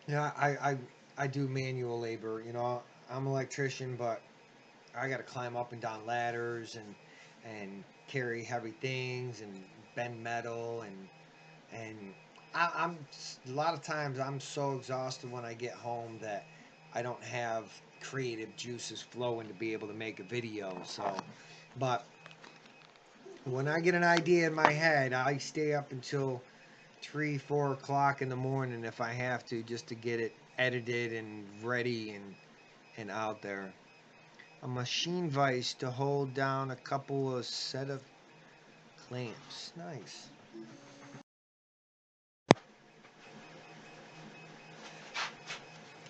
you know, I do manual labor. You know, I'm an electrician, but I got to climb up and down ladders and carry heavy things and bend metal and I'm a lot of times I'm so exhausted when I get home that I don't have creative juices flowing to be able to make a video. So, but when I get an idea in my head, I stay up until 3, 4 o'clock in the morning if I have to, just to get it edited and ready and out there. A machine vise to hold down a couple of set of clamps. Nice.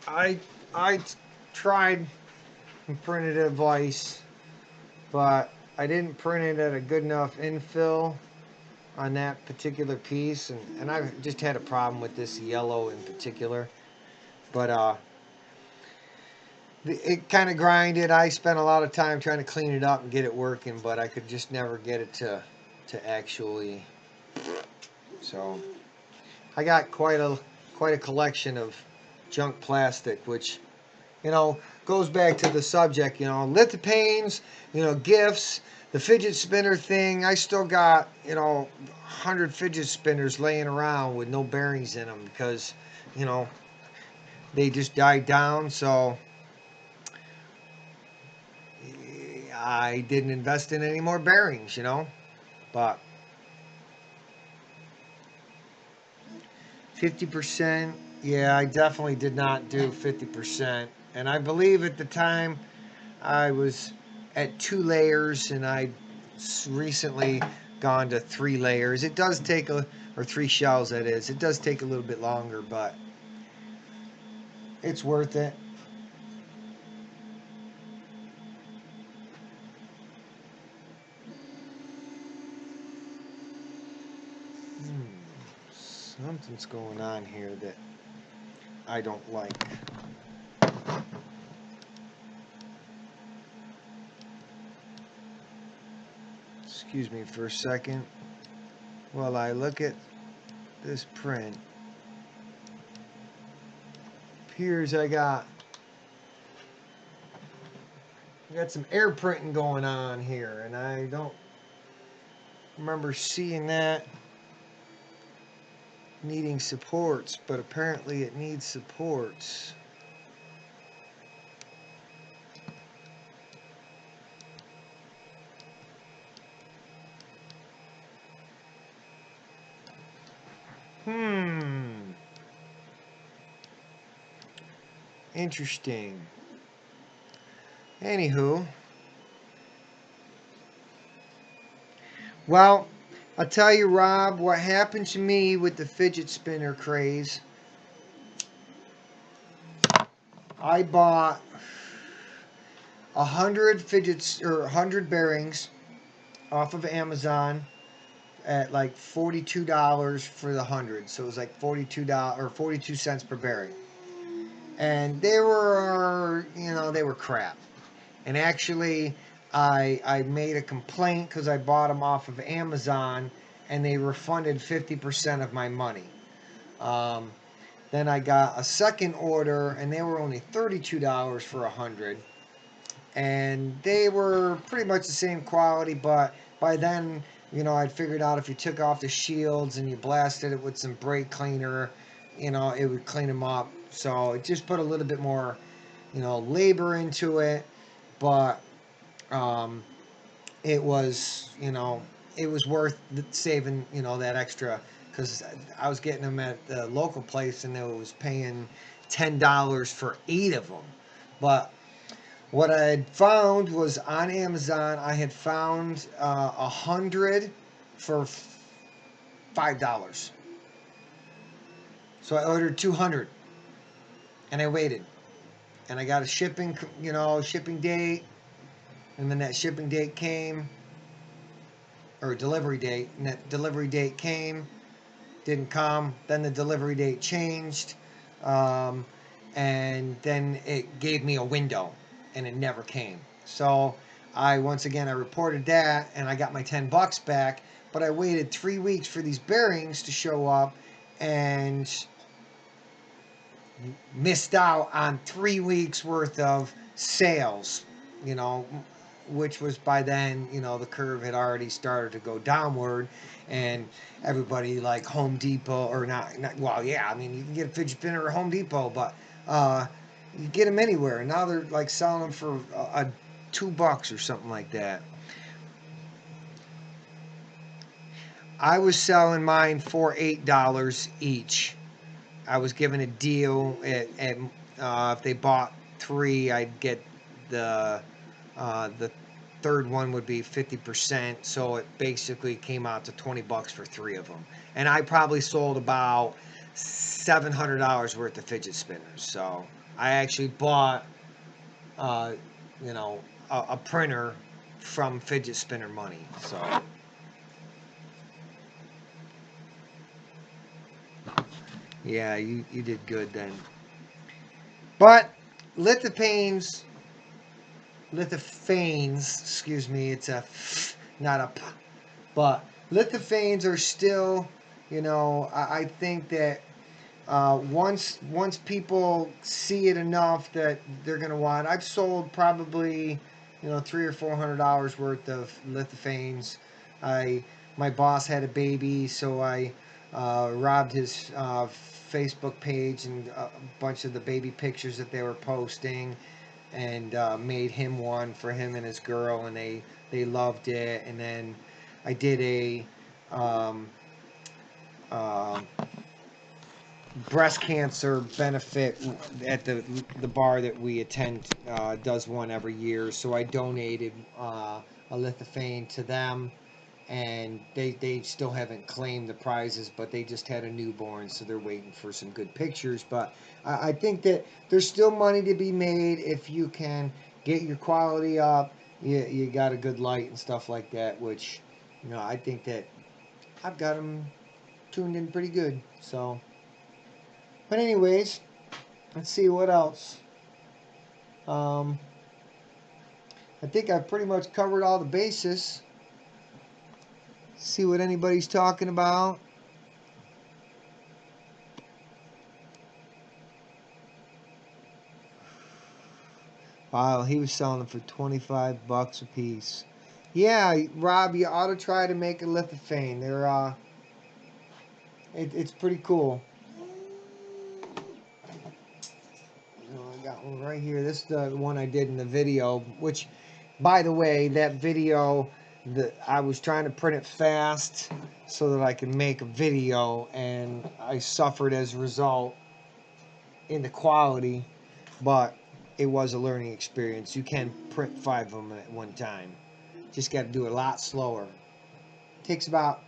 I I tried and printed a vise, but I didn't print it at a good enough infill on that particular piece, and I've just had a problem with this yellow in particular. But it kind of grinded. I spent a lot of time trying to clean it up and get it working, but I could just never get it to actually. So I got quite a collection of junk plastic, which, you know, goes back to the subject. You know, lithopanes, you know, gifts, the fidget spinner thing. I still got, you know, 100 fidget spinners laying around with no bearings in them because, you know, they just died down. So I didn't invest in any more bearings, you know. But 50%, yeah, I definitely did not do 50%. And I believe at the time I was at 2 layers, and I recently gone to 3 layers. It does take or 3 shells, that is. It does take a little bit longer, but it's worth it. Something's going on here that I don't like. Excuse me for a second while I look at this print. Appears I got some air printing going on here, and I don't remember seeing that needing supports, but apparently it needs supports. Interesting. Anywho, well, I'll tell you, Rob, what happened to me with the fidget spinner craze. I bought 100 bearings off of Amazon at like $42 for the 100. So it was like $42 or 42 cents per bearing. And they were, you know, they were crap. And actually, I made a complaint because I bought them off of Amazon, and they refunded 50% of my money. Then I got a second order, and they were only $32 for 100. And they were pretty much the same quality, but by then, you know, I'd figured out if you took off the shields and you blasted it with some brake cleaner, you know, it would clean them up. So it just put a little bit more, you know, labor into it, but it was, you know, it was worth saving, you know, that extra, because I was getting them at the local place and I was paying $10 for 8 of them. But what I had found was on Amazon, I had found 100 for $5. So I ordered 200, and I waited, and I got a shipping, you know, shipping date, and then that shipping date came, or delivery date, and that delivery date came, didn't come. Then the delivery date changed, um, and then it gave me a window, and it never came. So once again, I reported that and I got my $10 back, but I waited 3 weeks for these bearings to show up and missed out on 3 weeks worth of sales, you know, which was by then, you know, the curve had already started to go downward, and everybody like Home Depot, or not well, yeah, I mean, you can get a fidget spinner at Home Depot, but you get them anywhere. Now they're like selling them for $2 or something like that. I was selling mine for $8 each. I was given a deal at if they bought 3, I'd get the third one would be 50%. So it basically came out to $20 for 3 of them, and I probably sold about $700 worth of fidget spinners. So I actually bought, uh, you know, a printer from fidget spinner money. So yeah, you did good then. But lithopanes, lithophanes, excuse me, it's a not a p, but lithophanes are still, you know, I think that once people see it enough that they're gonna want. I've sold probably, you know, $300 or $400 worth of lithophanes. I My boss had a baby, so I robbed his Facebook page and a bunch of the baby pictures that they were posting, and made him one for him and his girl, and they loved it. And then I did a um, uh, breast cancer benefit at the bar that we attend, does one every year. So I donated a lithophane to them, and they still haven't claimed the prizes, but they just had a newborn, so they're waiting for some good pictures. But I think that there's still money to be made if you can get your quality up. You got a good light and stuff like that, which, you know, I think that I've got them tuned in pretty good. So, but anyways, let's see what else. Um, I think I've pretty much covered all the bases. See what anybody's talking about. Wow, he was selling them for $25 a piece. Yeah, Rob, you ought to try to make a lithophane. It's pretty cool. I got one right here. This is the one I did in the video, which, by the way, that video, I was trying to print it fast so that I could make a video, and I suffered as a result in the quality, but it was a learning experience. You can print 5 of them at one time. Just got to do it a lot slower. It takes about,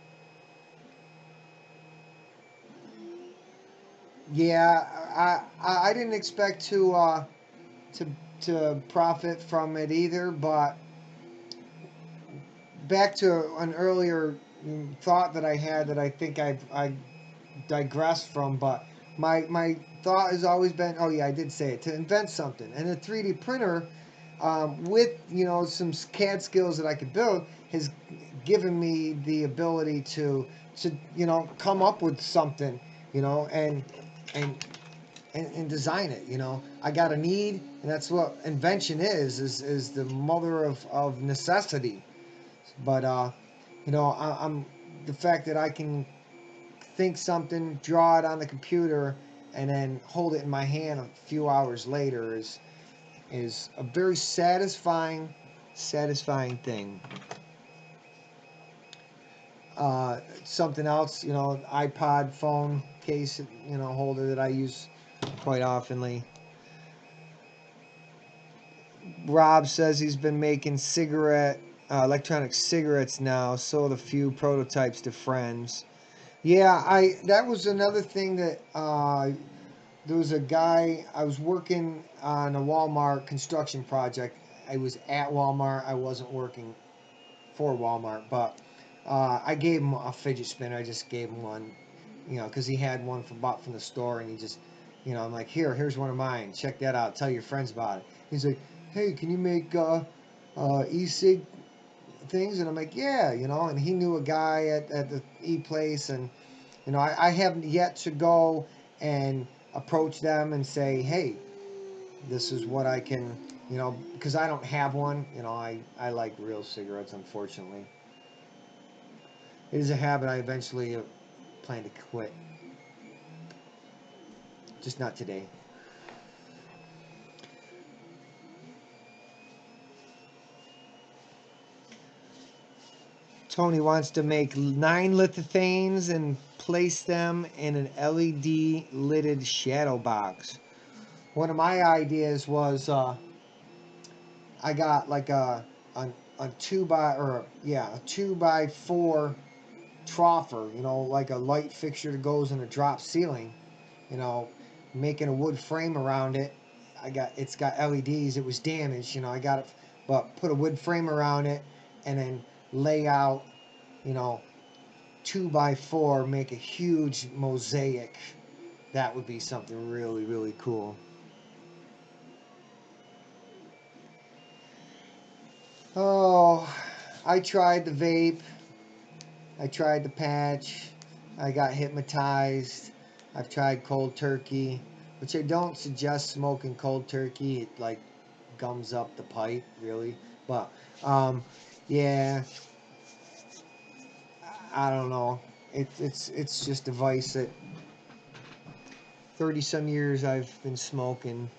yeah, I didn't expect to to profit from it either, but back to an earlier thought that I had that I think I digressed from, but my thought has always been, oh yeah, I did say it, to invent something. And a 3D printer, with, you know, some CAD skills that I could build, has given me the ability to, you know, come up with something, you know, and and design it. You know, I got a need, and that's what invention is the mother of necessity. But you know, I'm the fact that I can think something, draw it on the computer, and then hold it in my hand a few hours later is a very satisfying thing. Something else, you know, iPod phone case, you know, holder that I use quite oftenly. Rob says he's been making electronic cigarettes now. Sold a few prototypes to friends. Yeah, I that was another thing that there was a guy. I was working on a Walmart construction project. I was at Walmart. I wasn't working for Walmart, but I gave him a fidget spinner. I just gave him one, you know, because he had one bought from the store, and he just, you know, I'm like, here's one of mine. Check that out. Tell your friends about it. He's like, hey, can you make e-cig things? And I'm like, yeah, you know. And he knew a guy at the e-place, and you know, I haven't yet to go and approach them and say, hey, this is what I can, you know, because I don't have one. You know, I like real cigarettes, unfortunately. It is a habit I eventually plan to quit. Just not today. Tony wants to make 9 lithophane and place them in an LED lidded shadow box. One of my ideas was I got like a 2x4 troffer, you know, like a light fixture that goes in a drop ceiling, you know, making a wood frame around it. It's got LEDs. It was damaged, you know. I got it, but put a wood frame around it, and then lay out, you know, 2x4, make a huge mosaic. That would be something really, really cool. Oh, I tried the vape. I tried the patch. I got hypnotized. I've tried cold turkey, which I don't suggest smoking cold turkey. It like gums up the pipe, really. But yeah, I don't know. It's just a vice that 30 some years I've been smoking,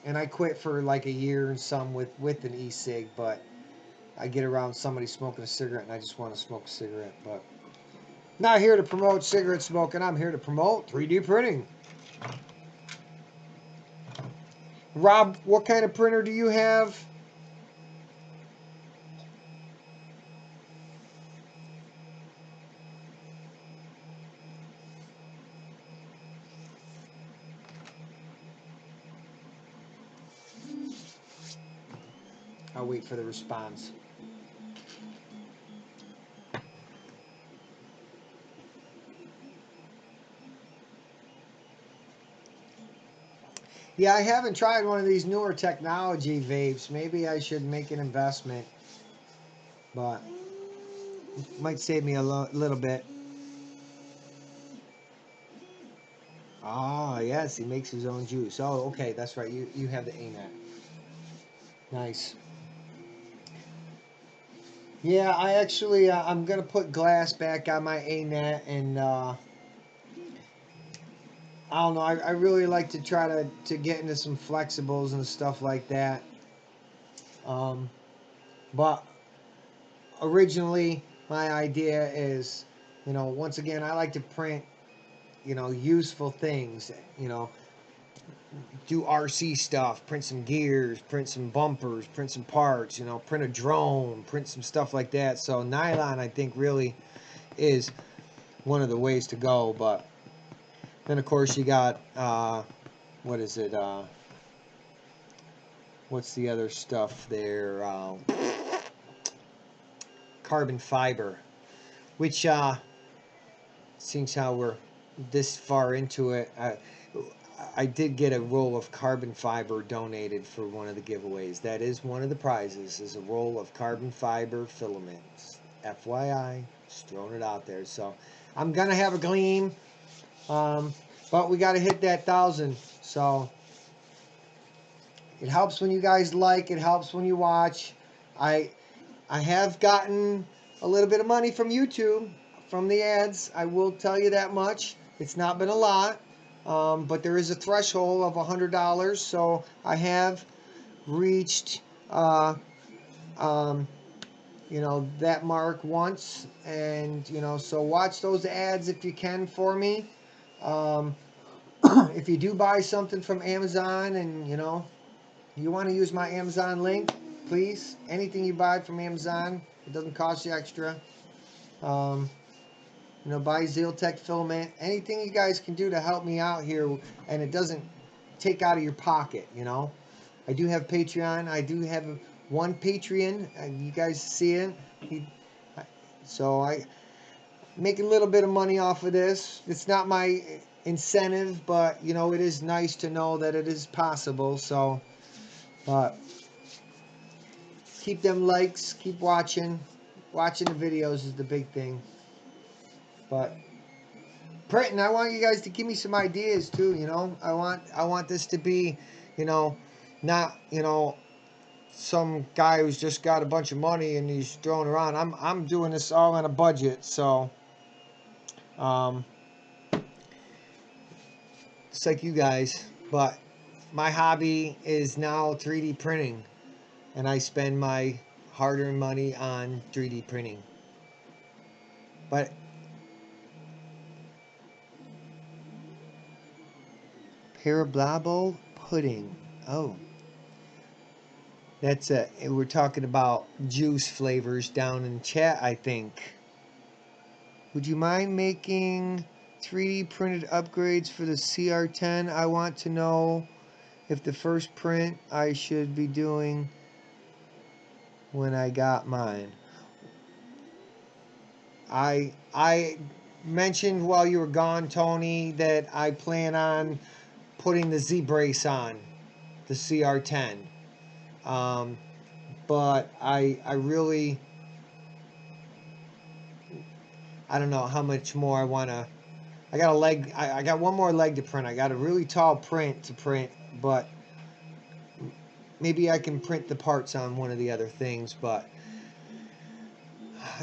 and I quit for like a year and some with an e-cig, but I get around somebody smoking a cigarette and I just want to smoke a cigarette. But not here to promote cigarette smoking. I'm here to promote 3D printing. Rob, what kind of printer do you have? I'll wait for the response. Yeah, I haven't tried one of these newer technology vapes. Maybe I should make an investment, but it might save me a little bit. Ah, yes, he makes his own juice. Oh, okay, that's right. You have the ANAT. Nice. Yeah, I actually I'm gonna put glass back on my ANAT, and I don't know. I really like to try to get into some flexibles and stuff like that. Um, but originally, my idea is, you know, once again, I like to print, you know, useful things. You know, do RC stuff, print some gears, print some bumpers, print some parts. You know, print a drone, print some stuff like that. So nylon, I think, really is one of the ways to go. But then, of course, you got what is it? What's the other stuff there? Carbon fiber, which seems how we're this far into it. I did get a roll of carbon fiber donated for one of the giveaways. That is one of the prizes, is a roll of carbon fiber filaments. FYI, just throwing it out there. So I'm gonna have a gleam, but we got to hit that 1,000. So it helps when you guys like. It helps when you watch. I I have gotten a little bit of money from YouTube, from the ads. I will tell you that much. It's not been a lot, but there is a threshold of $100. So I have reached, um, you know, that mark once, and you know, so watch those ads if you can for me. Um, if you do buy something from Amazon, and you know, you want to use my Amazon link, please. Anything you buy from Amazon, it doesn't cost you extra. Um, you know, buy Zealtech filament. Anything you guys can do to help me out here, and it doesn't take out of your pocket. You know, I do have Patreon. I do have one Patreon. You guys see it. So I make a little bit of money off of this. It's not my incentive, but you know, it is nice to know that it is possible. So, but Keep them likes. Keep watching. Watching the videos is the big thing. But printing, I want you guys to give me some ideas too. You know, I want this to be, you know, not, you know, some guy who's just got a bunch of money and he's throwing around. I'm doing this all on a budget, so it's like you guys. But my hobby is now 3D printing, and I spend my hard-earned money on 3D printing. But Parablabo pudding. Oh. That's it. We're talking about juice flavors down in chat, I think. Would you mind making 3D printed upgrades for the CR10? I want to know if the first print I should be doing when I got mine. I mentioned while you were gone, Tony, that I plan on putting the Z-brace on the CR10. But I really, I don't know how much more I want to. I got a leg. I got one more leg to print. I got a really tall print to print, but maybe I can print the parts on one of the other things. But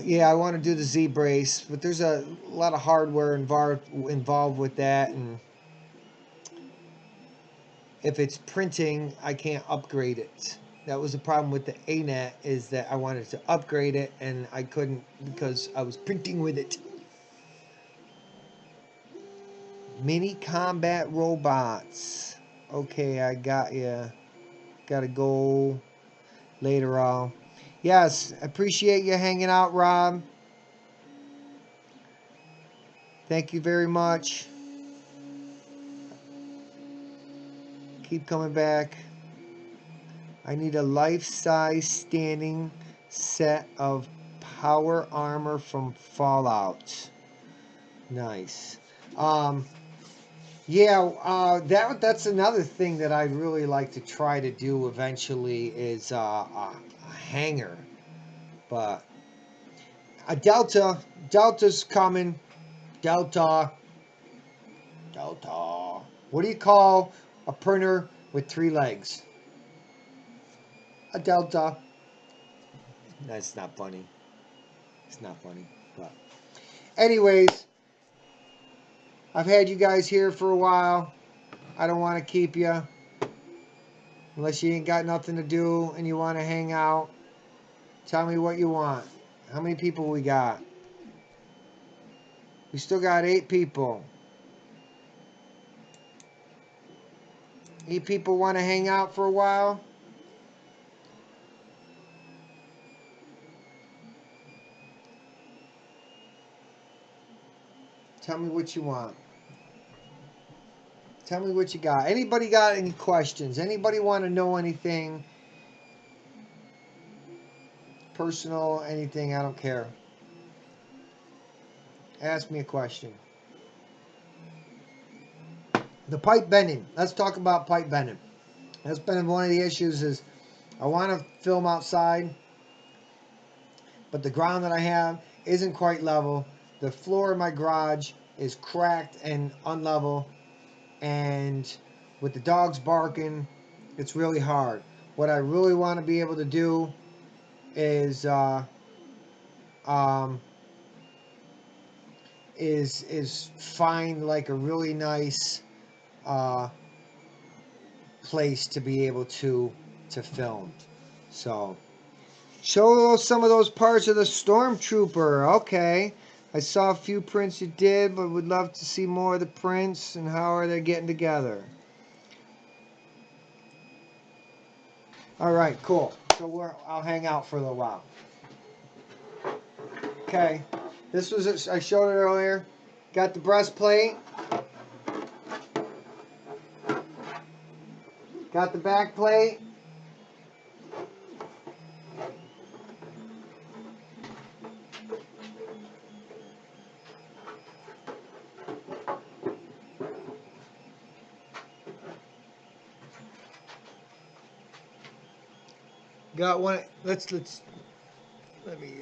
yeah, I want to do the Z-brace, but there's a lot of hardware involved with that, and if it's printing, I can't upgrade it. That was the problem with the ANET, is that I wanted to upgrade it and I couldn't because I was printing with it. Mini combat robots. Okay, I got you. Gotta go later on. Yes, appreciate you hanging out, Rob. Thank you very much. Keep coming back. I need a life-size standing set of power armor from Fallout. Nice. Yeah, that's another thing that I'd really like to try to do eventually is a hanger. But a Delta's coming. Delta. What do you call a printer with 3 legs? A Delta. That's not funny. It's not funny. But anyways, I've had you guys here for a while. I don't want to keep you unless you ain't got nothing to do and you want to hang out. Tell me what you want. How many people we got? We still got 8 people. 8 people want to hang out for a while? Tell me what you want. Tell me what you got. Anybody got any questions? Anybody want to know anything? Personal, anything, I don't care. Ask me a question. The pipe bending. Let's talk about pipe bending. That's been one of the issues is I want to film outside, but the ground that I have isn't quite level. The floor of my garage is cracked and unlevel, and with the dogs barking, it's really hard. What I really want to be able to do is find like a really nice place to be able to film. So show some of those parts of the Stormtrooper. Okay, I saw a few prints you did, but would love to see more of the prints and how are they getting together. All right, cool. So I'll hang out for a little while. Okay, this was I showed it earlier. Got the breastplate. Got the back plate. Got one. Let me.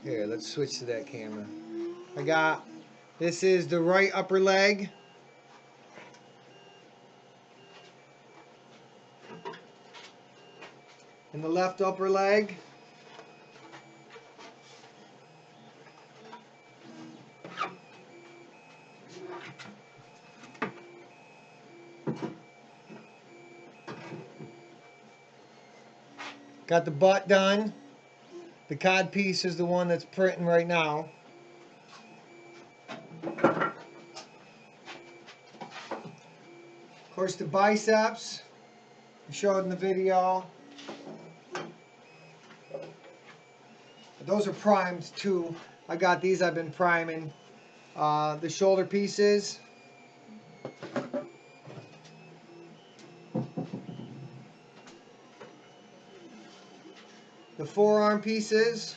Here, let's switch to that camera. I got. This is the right upper leg. And the left upper leg. Got the butt done. The cod piece is the one that's printing right now. Of course, the biceps, I showed in the video. Those are primed too. I got these, I've been priming. The shoulder pieces. The forearm pieces.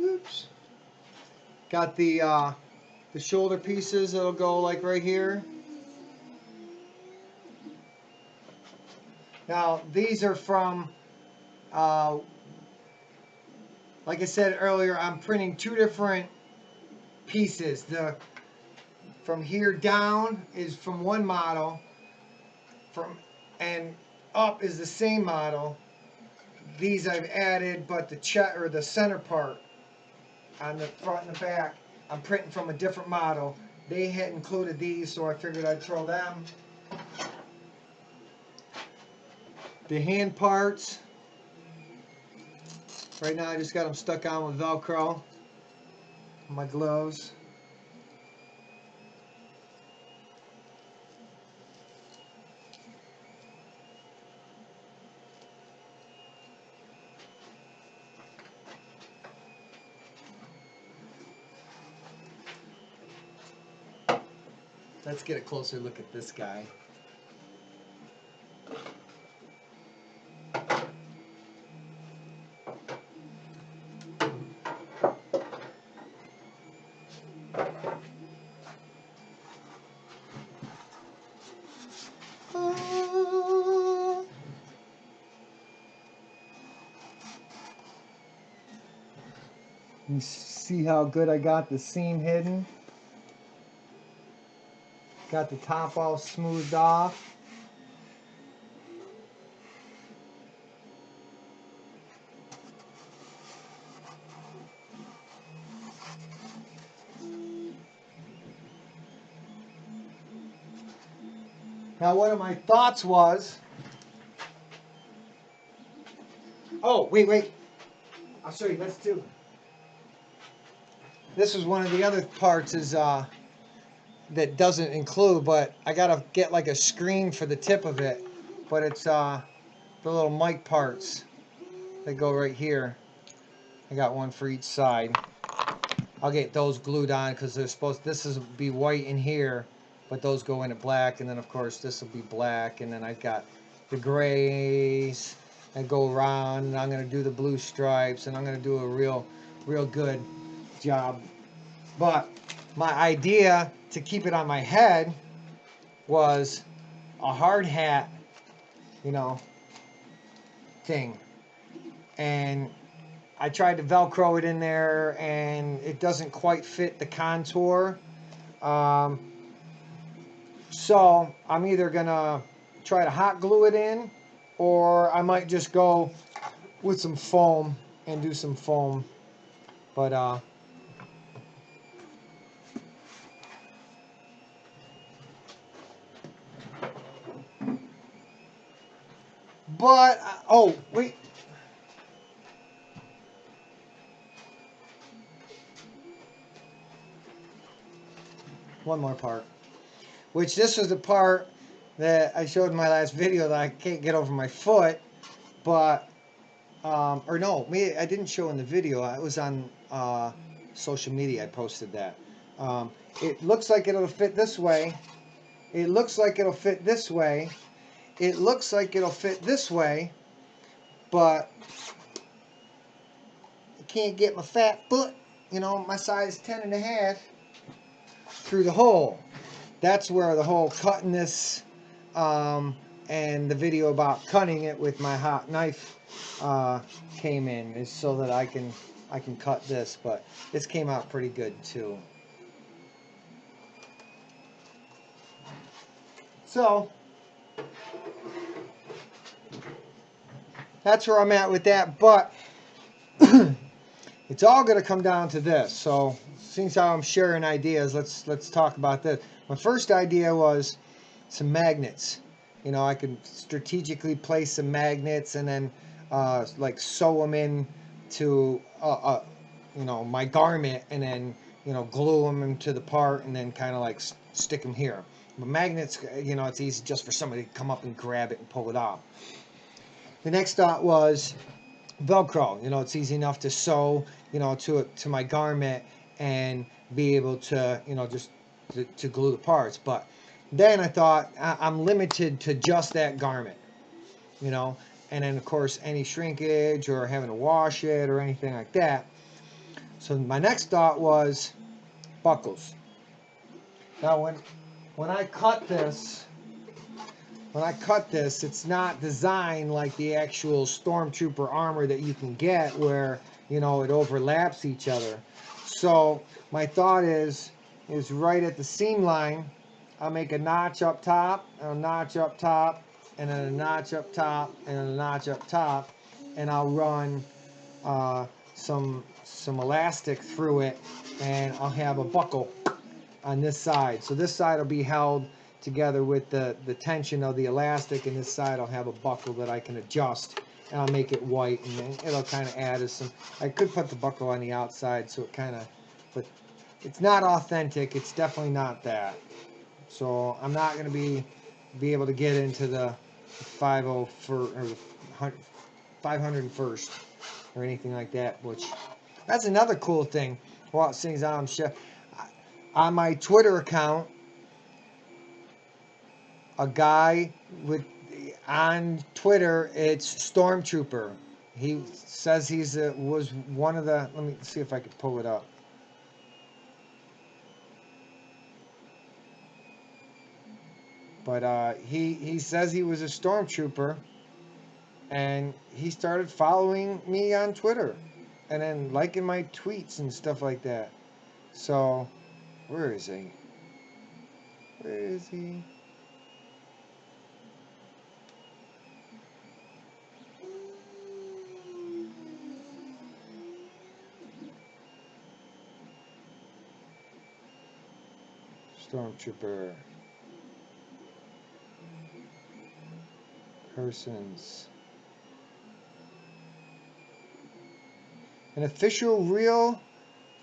Oops. Got the shoulder pieces that'll go like right here. Now these are from, like I said earlier, I'm printing two different pieces. From here down is from one model, and up is the same model. These I've added, but the center part on the front and the back, I'm printing from a different model. They had included these, so I figured I'd throw them. The hand parts, right now I just got them stuck on with Velcro. My gloves. Let's get a closer look at this guy. You see how good I got the seam hidden? Got the top all smoothed off. Now one of my thoughts was, oh, wait. I'll show you this too. This is one of the other parts is that doesn't include, but I gotta get like a screen for the tip of it. But it's the little mic parts that go right here. I got one for each side. I'll get those glued on because they're this is be white in here, but those go into black, and then of course this will be black, and then I've got the grays that go around, and I'm gonna do the blue stripes, and I'm gonna do a real good job. But my idea to keep it on my head was a hard hat, thing. And I tried to Velcro it in there, and it doesn't quite fit the contour. So I'm either gonna try to hot glue it in, or I might just go with some foam and do some foam. But oh wait. One more part. Which this was the part that I showed in my last video that I can't get over my foot. But, or no, I didn't show in the video. It was on social media. I posted that. It looks like it'll fit this way. It looks like it'll fit this way. It looks like it'll fit this way. But can't get my fat foot, you know, my size 10.5 through the hole. That's where the whole cutting this and the video about cutting it with my hot knife came in, is so that I can cut this. But this came out pretty good too. So that's where I'm at with that. But it's all going to come down to this. So since I'm sharing ideas, let's talk about this. My first idea was some magnets. You know, I could strategically place some magnets and then like sew them in to you know, my garment, and then, you know, glue them into the part and then kind of like stick them here. But magnets, you know, it's easy just for somebody to come up and grab it and pull it off. The next thought was Velcro. You know, it's easy enough to sew, you know, to my garment and be able to, you know, just to glue the parts. But then I thought I'm limited to just that garment, you know, and then of course any shrinkage or having to wash it or anything like that. So my next thought was buckles. Now when I cut this, it's not designed like the actual Stormtrooper armor that you can get, where, you know, it overlaps each other. So my thought is right at the seam line, I'll make a notch up top, a notch up top, and then a notch up top, and then a notch up top, and I'll run some elastic through it, and I'll have a buckle on this side. So this side will be held together with the tension of the elastic, and this side I'll have a buckle that I can adjust, and I'll make it white, and then it'll kind of add some. I could put the buckle on the outside, so it kind of, but it's not authentic. It's definitely not that. So I'm not going to be able to get into the 501st or anything like that. Which, that's another cool thing. Well, since I'm on my Twitter account, a guy with, on Twitter, it's Stormtrooper. He says he's was one of the. Let me see if I can pull it up. But he says he was a Stormtrooper, and he started following me on Twitter, and then liking my tweets and stuff like that. So, where is he? Where is he? Stormtrooper. Persons. An official real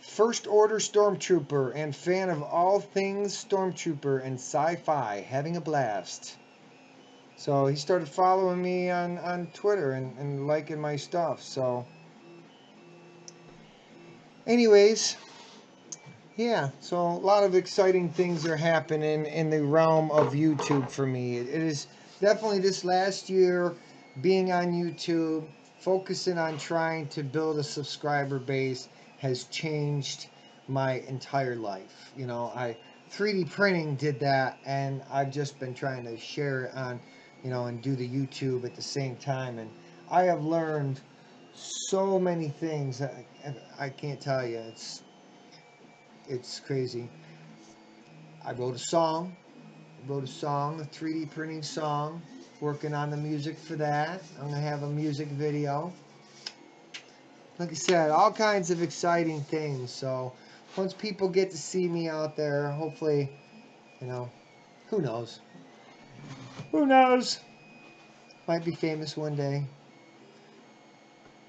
First Order Stormtrooper and fan of all things Stormtrooper and sci-fi, having a blast. So he started following me on Twitter and liking my stuff. So anyways, yeah, so a lot of exciting things are happening in the realm of YouTube for me. It is definitely this last year being on YouTube, focusing on trying to build a subscriber base, has changed my entire life. You know, 3D printing did that, and I've just been trying to share it on, you know, and do the YouTube at the same time. And I have learned so many things that I can't tell you. It's crazy. I wrote a song, a 3D printing song, working on the music for that. I'm going to have a music video. Like I said, all kinds of exciting things. So once people get to see me out there, hopefully, you know, who knows? Who knows? Might be famous one day.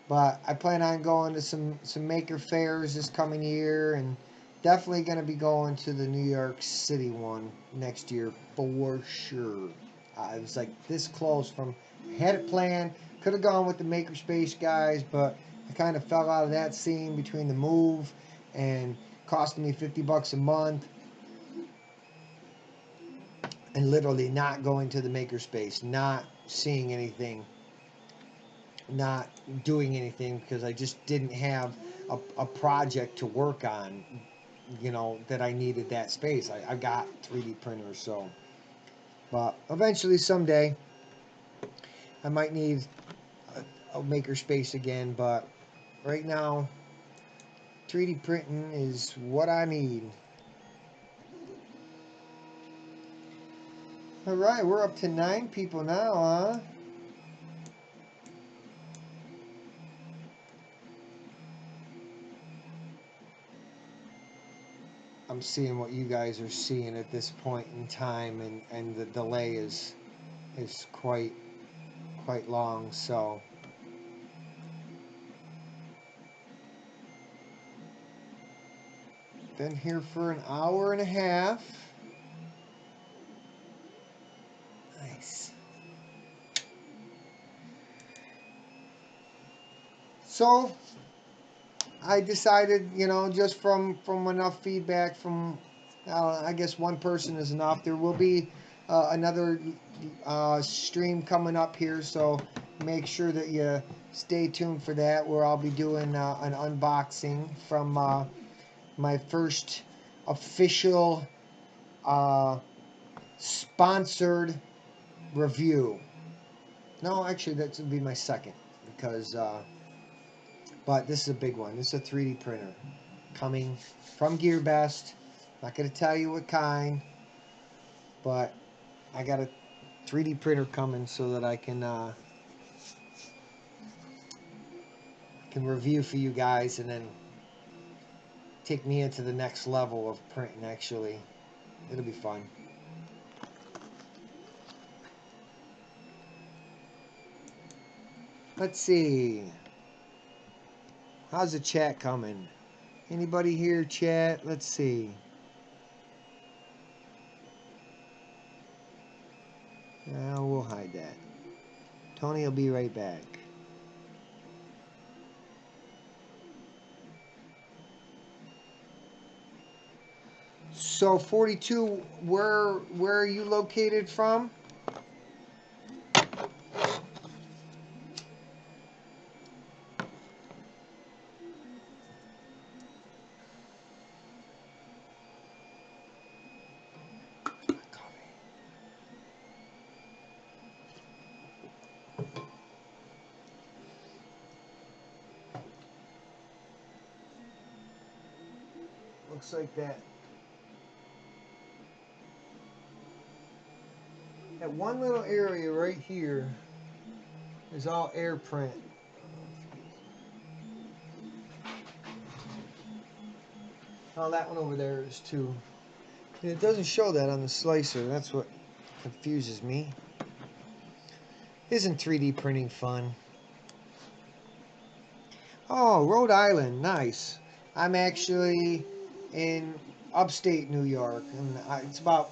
But I plan on going to some maker fairs this coming year, and definitely going to be going to the New York City one next year for sure. I was like this close from, had it planned. Could have gone with the Makerspace guys, but I kind of fell out of that scene between the move and costing me $50 a month, and literally not going to the Makerspace, not seeing anything not doing anything because I just didn't have a project to work on, you know, that I needed that space. I got 3D printers, so, but eventually someday I might need a maker space again, but right now 3D printing is what I need. All right, we're up to 9 people now, huh? I'm seeing what you guys are seeing at this point in time, and the delay is quite long, so been here for an hour and a half. Nice. So I decided, you know, just from enough feedback from, I guess one person is enough. There will be another stream coming up here, so make sure that you stay tuned for that, where I'll be doing an unboxing from my first official sponsored review. No, actually, that would be my second, because but this is a big one. This is a 3D printer coming from GearBest. Not going to tell you what kind, but I got a 3D printer coming so that I can review for you guys, and then take me into the next level of printing. Actually, it'll be fun. Let's see. How's the chat coming? Anybody here, chat? Let's see. We'll hide that. Tony will be right back. So 42, where are you located from? Looks like that. That one little area right here is all air print. Oh, that one over there is too. And it doesn't show that on the slicer. That's what confuses me. Isn't 3D printing fun? Oh, Rhode Island, nice. I'm actually in upstate New York, and it's about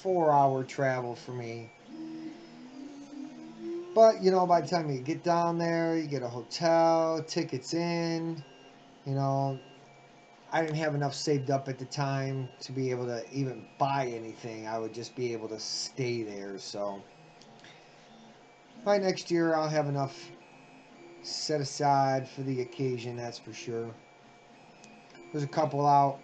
4-hour travel for me. But, you know, by the time you get down there, you get a hotel, tickets in, you know, I didn't have enough saved up at the time to be able to even buy anything. I would just be able to stay there. So by next year, I'll have enough set aside for the occasion, that's for sure. There's a couple out.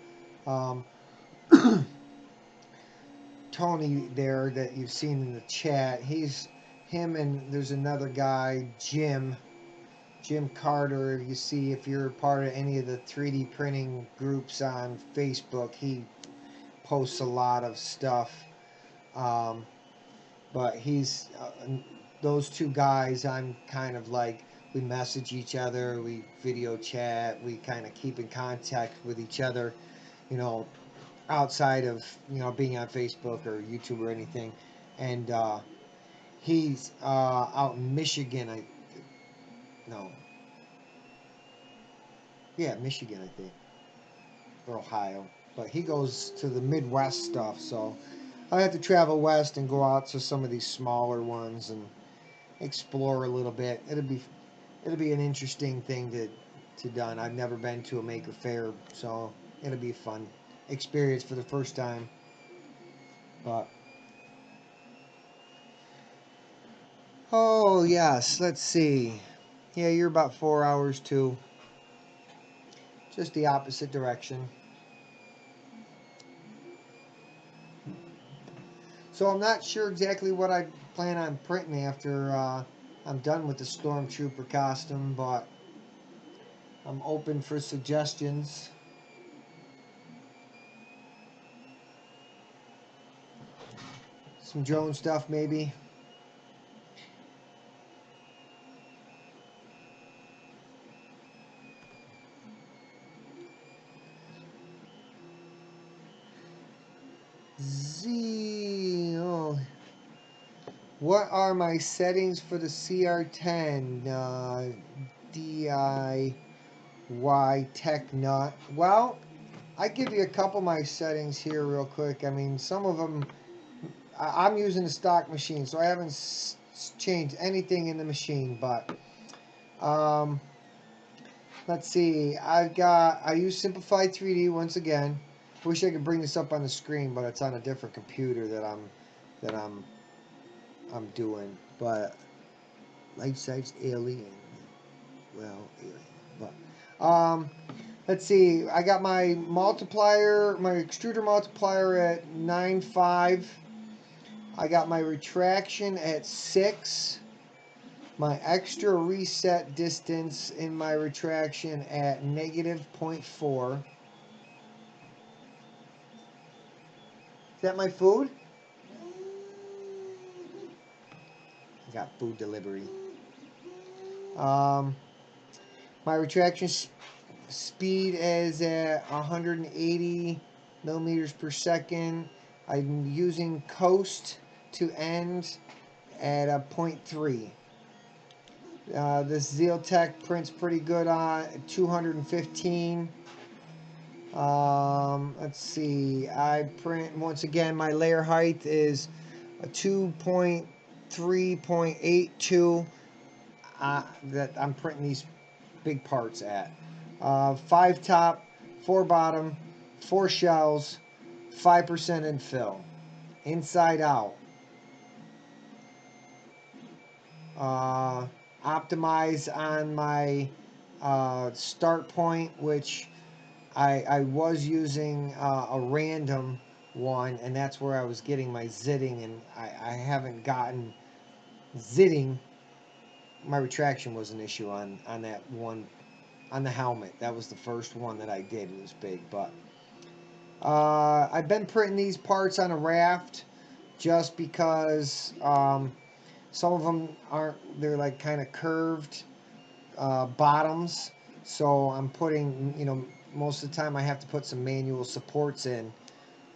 Tony there that you've seen in the chat. Him, and there's another guy, Jim Carter. You see, if you're part of any of the 3D printing groups on Facebook, he posts a lot of stuff. But those two guys, I'm kind of like, we message each other, we video chat, we kind of keep in contact with each other, you know, outside of, you know, being on Facebook or YouTube or anything. And he's out in Michigan, Michigan, I think, or Ohio. But he goes to the Midwest stuff, so I have to travel west and go out to some of these smaller ones and explore a little bit. It'll be an interesting thing to done. I've never been to a maker fair, so it'll be a fun experience for the first time. But oh yes, let's see. Yeah, you're about 4 hours too. Just the opposite direction. So I'm not sure exactly what I plan on printing after I'm done with the Stormtrooper costume, but I'm open for suggestions. Some drone stuff maybe. Oh. What are my settings for the CR10 DIY Tech Nut? Well, I give you a couple of my settings here real quick. I mean, some of them, I'm using a stock machine, so I haven't changed anything in the machine, but um, let's see. I use Simplified 3D once again. Wish I could bring this up on the screen, but it's on a different computer that I'm doing. But life size alien. Well, alien. But let's see. I got my multiplier, my extruder multiplier at 9.5. I got my retraction at 6. My extra reset distance in my retraction at negative 0.4. Is that my food? I got food delivery. My retraction speed is at 180 millimeters per second. I'm using coast to end at a 0.3. This Zealtech prints pretty good on 215. Let's see. I print once again. My layer height is a 2.3.82. That I'm printing these big parts at. 5 top, 4 bottom, 4 shells, 5% infill, inside out. Optimize on my start point, which I was using a random one, and that's where I was getting my zitting, and I haven't gotten zitting. My retraction was an issue on that one, on the helmet. That was the first one that I did. It was big, but I've been printing these parts on a raft just because some of them aren't, they're like kind of curved bottoms. So I'm putting, most of the time I have to put some manual supports in,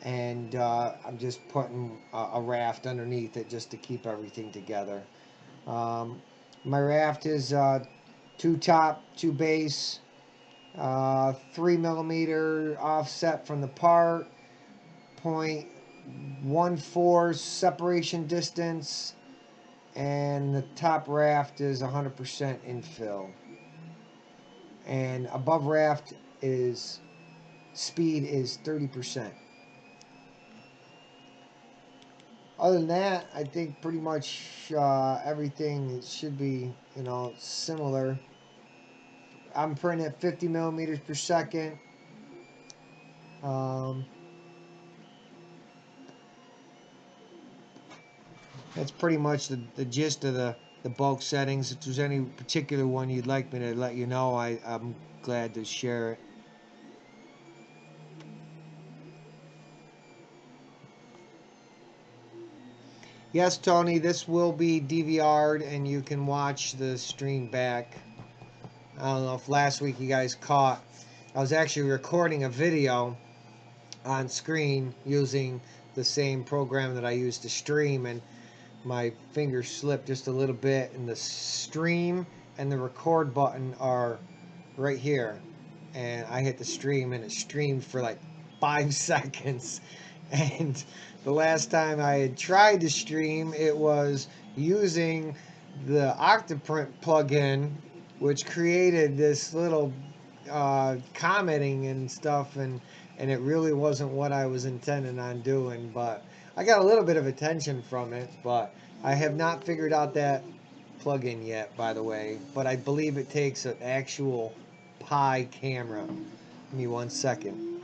and I'm just putting a raft underneath it just to keep everything together. My raft is 2 top, 2 base, 3mm offset from the part, 0.14 separation distance, and the top raft is 100% infill. And above raft is speed is 30%. Other than that, I think pretty much everything should be, similar. I'm printing at 50 millimeters per second. That's pretty much the gist of the bulk settings. If there's any particular one you'd like me to let you know, I'm glad to share it. Yes, Tony, this will be DVR'd and you can watch the stream back. I don't know if last week you guys caught. I was actually recording a video on screen using the same program that I used to stream, and my finger slipped just a little bit, and the stream and the record button are right here, and I hit the stream and it streamed for like 5 seconds. And the last time I had tried to stream, it was using the Octoprint plugin, which created this little commenting and stuff, and it really wasn't what I was intending on doing, but I got a little bit of attention from it. But I have not figured out that plug-in yet, by the way, but I believe it takes an actual Pi camera. Give me 1 second.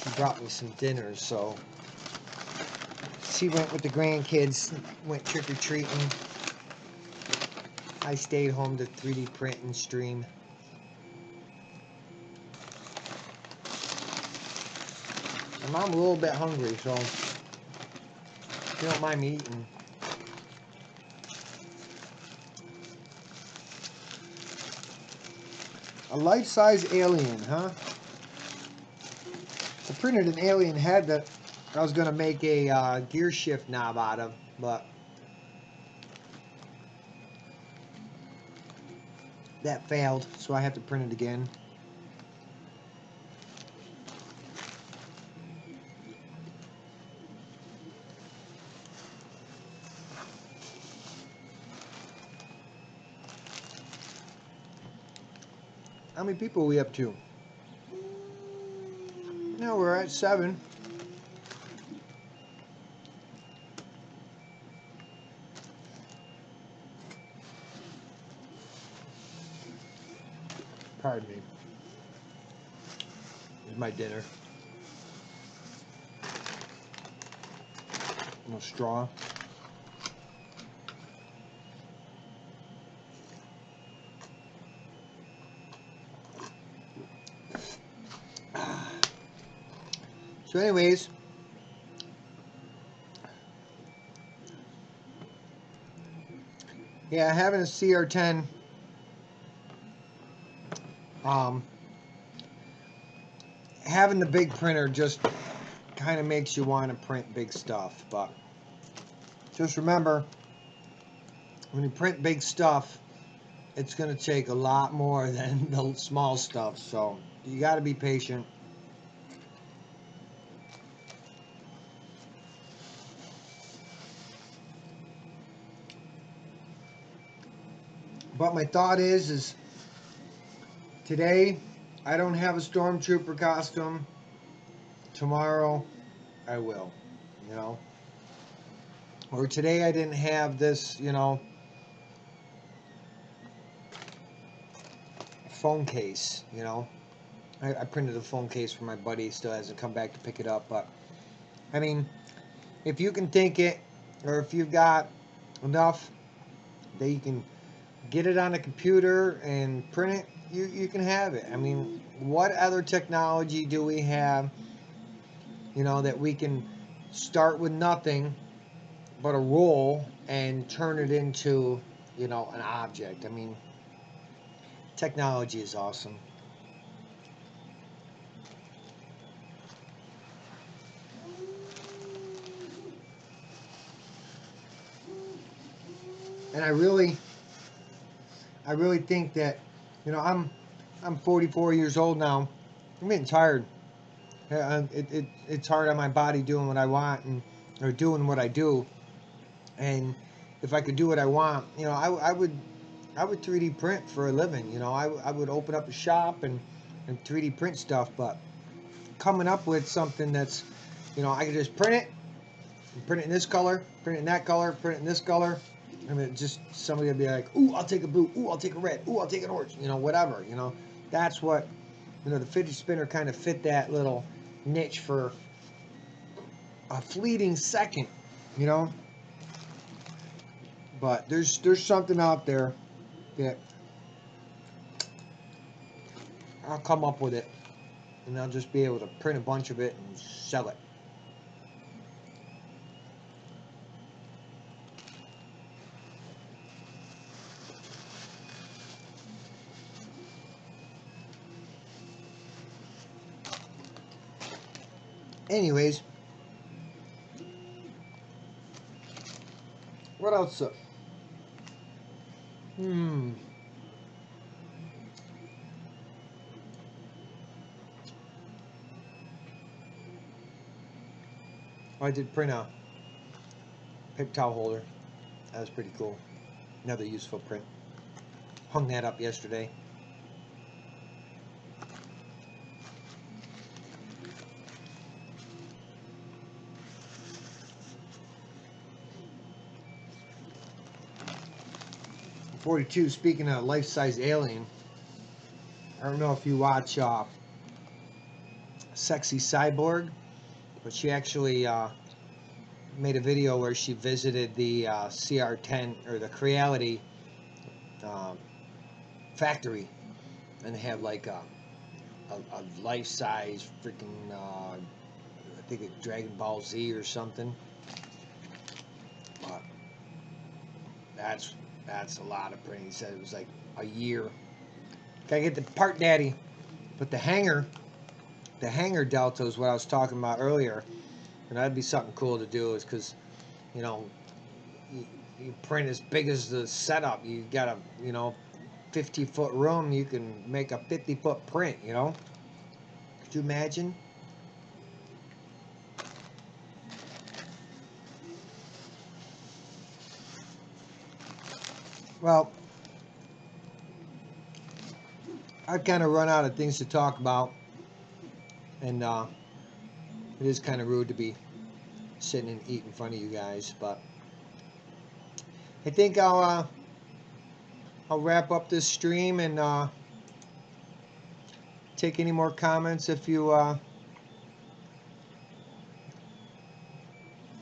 She brought me some dinner, so she went with the grandkids, went trick-or-treating. I stayed home to 3D print and stream. And I'm a little bit hungry, so if you don't mind me eating. A life-size alien, huh? I printed an alien head that I was going to make a gear shift knob out of, but that failed, so I have to print it again. How many people are we up to? No, we're at 7. Pardon me. Here's my dinner. No straw. So anyways, yeah, having a CR10 having the big printer just kind of makes you want to print big stuff, but just remember, when you print big stuff, it's going to take a lot more than the small stuff, so you got to be patient. But my thought is today I don't have a stormtrooper costume. Tomorrow I will, you know. Or today I didn't have this, you know, phone case, you know. I printed a phone case for my buddy, still hasn't come back to pick it up, but I mean, if you can think it, or if you've got enough that you can get it on a computer and print it, you can have it. I mean, what other technology do we have, you know, that we can start with nothing but a roll and turn it into, you know, an object? I mean, technology is awesome. And I really think that, you know, I'm 44 years old now. I'm getting tired. It's hard on my body doing what I want or doing what I do. And if I could do what I want, you know, I would 3D print for a living. You know, I would open up a shop and 3D print stuff. But coming up with something that's, you know, I could just print it in this color, print it in that color, print it in this color. I mean, just somebody would be like, ooh, I'll take a blue, ooh, I'll take a red, ooh, I'll take an orange, you know, whatever, you know. That's what, you know, the fidget spinner kind of fit that little niche for a fleeting second, you know. But there's something out there that I'll come up with it, and I'll just be able to print a bunch of it and sell it. Anyways, what else? I did print a paper towel holder. That was pretty cool. Another useful print. Hung that up yesterday. 42, speaking of life-size alien, I don't know if you watch Sexy Cyborg, but she actually made a video where she visited the CR10 or the Creality factory, and they have like a life-size freaking I think it's Dragon Ball Z or something. But that's a lot of printing. He said it was like a year. Gotta get the part, Daddy. But the hanger delta is what I was talking about earlier, and that'd be something cool to do. Is because, you know, you print as big as the setup. You got a 50-foot room. You can make a 50-foot print. You know, could you imagine? Well, I've kind of run out of things to talk about, and it is kind of rude to be sitting and eating in front of you guys, but I think I'll wrap up this stream and take any more comments if you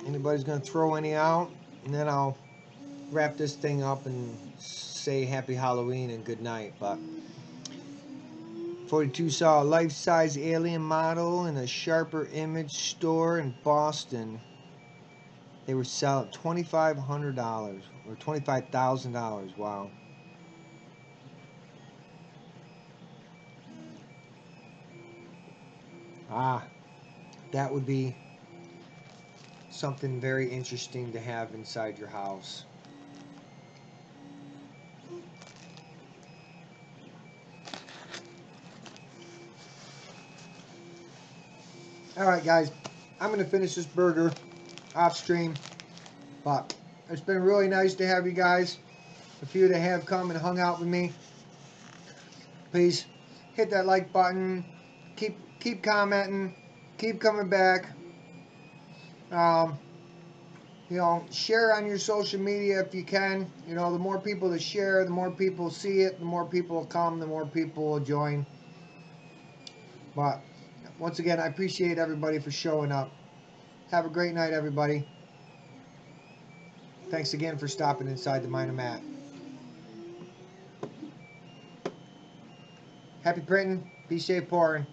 anybody's gonna throw any out, and then I'll wrap this thing up and say happy Halloween and good night. But 42 saw a life-size alien model in a Sharper Image store in Boston. They were selling $2,500 or $25,000. Wow. That would be something very interesting to have inside your house. Alright guys, I'm going to finish this burger off stream, but it's been really nice to have you guys. A few that have come and hung out with me. Please hit that like button, keep commenting, keep coming back. Share on your social media if you can. The more people that share, the more people see it, the more people will come, the more people will join. But once again, I appreciate everybody for showing up. Have a great night, everybody. Thanks again for stopping inside the Mind of Matt. Happy printing. Be safe pouring.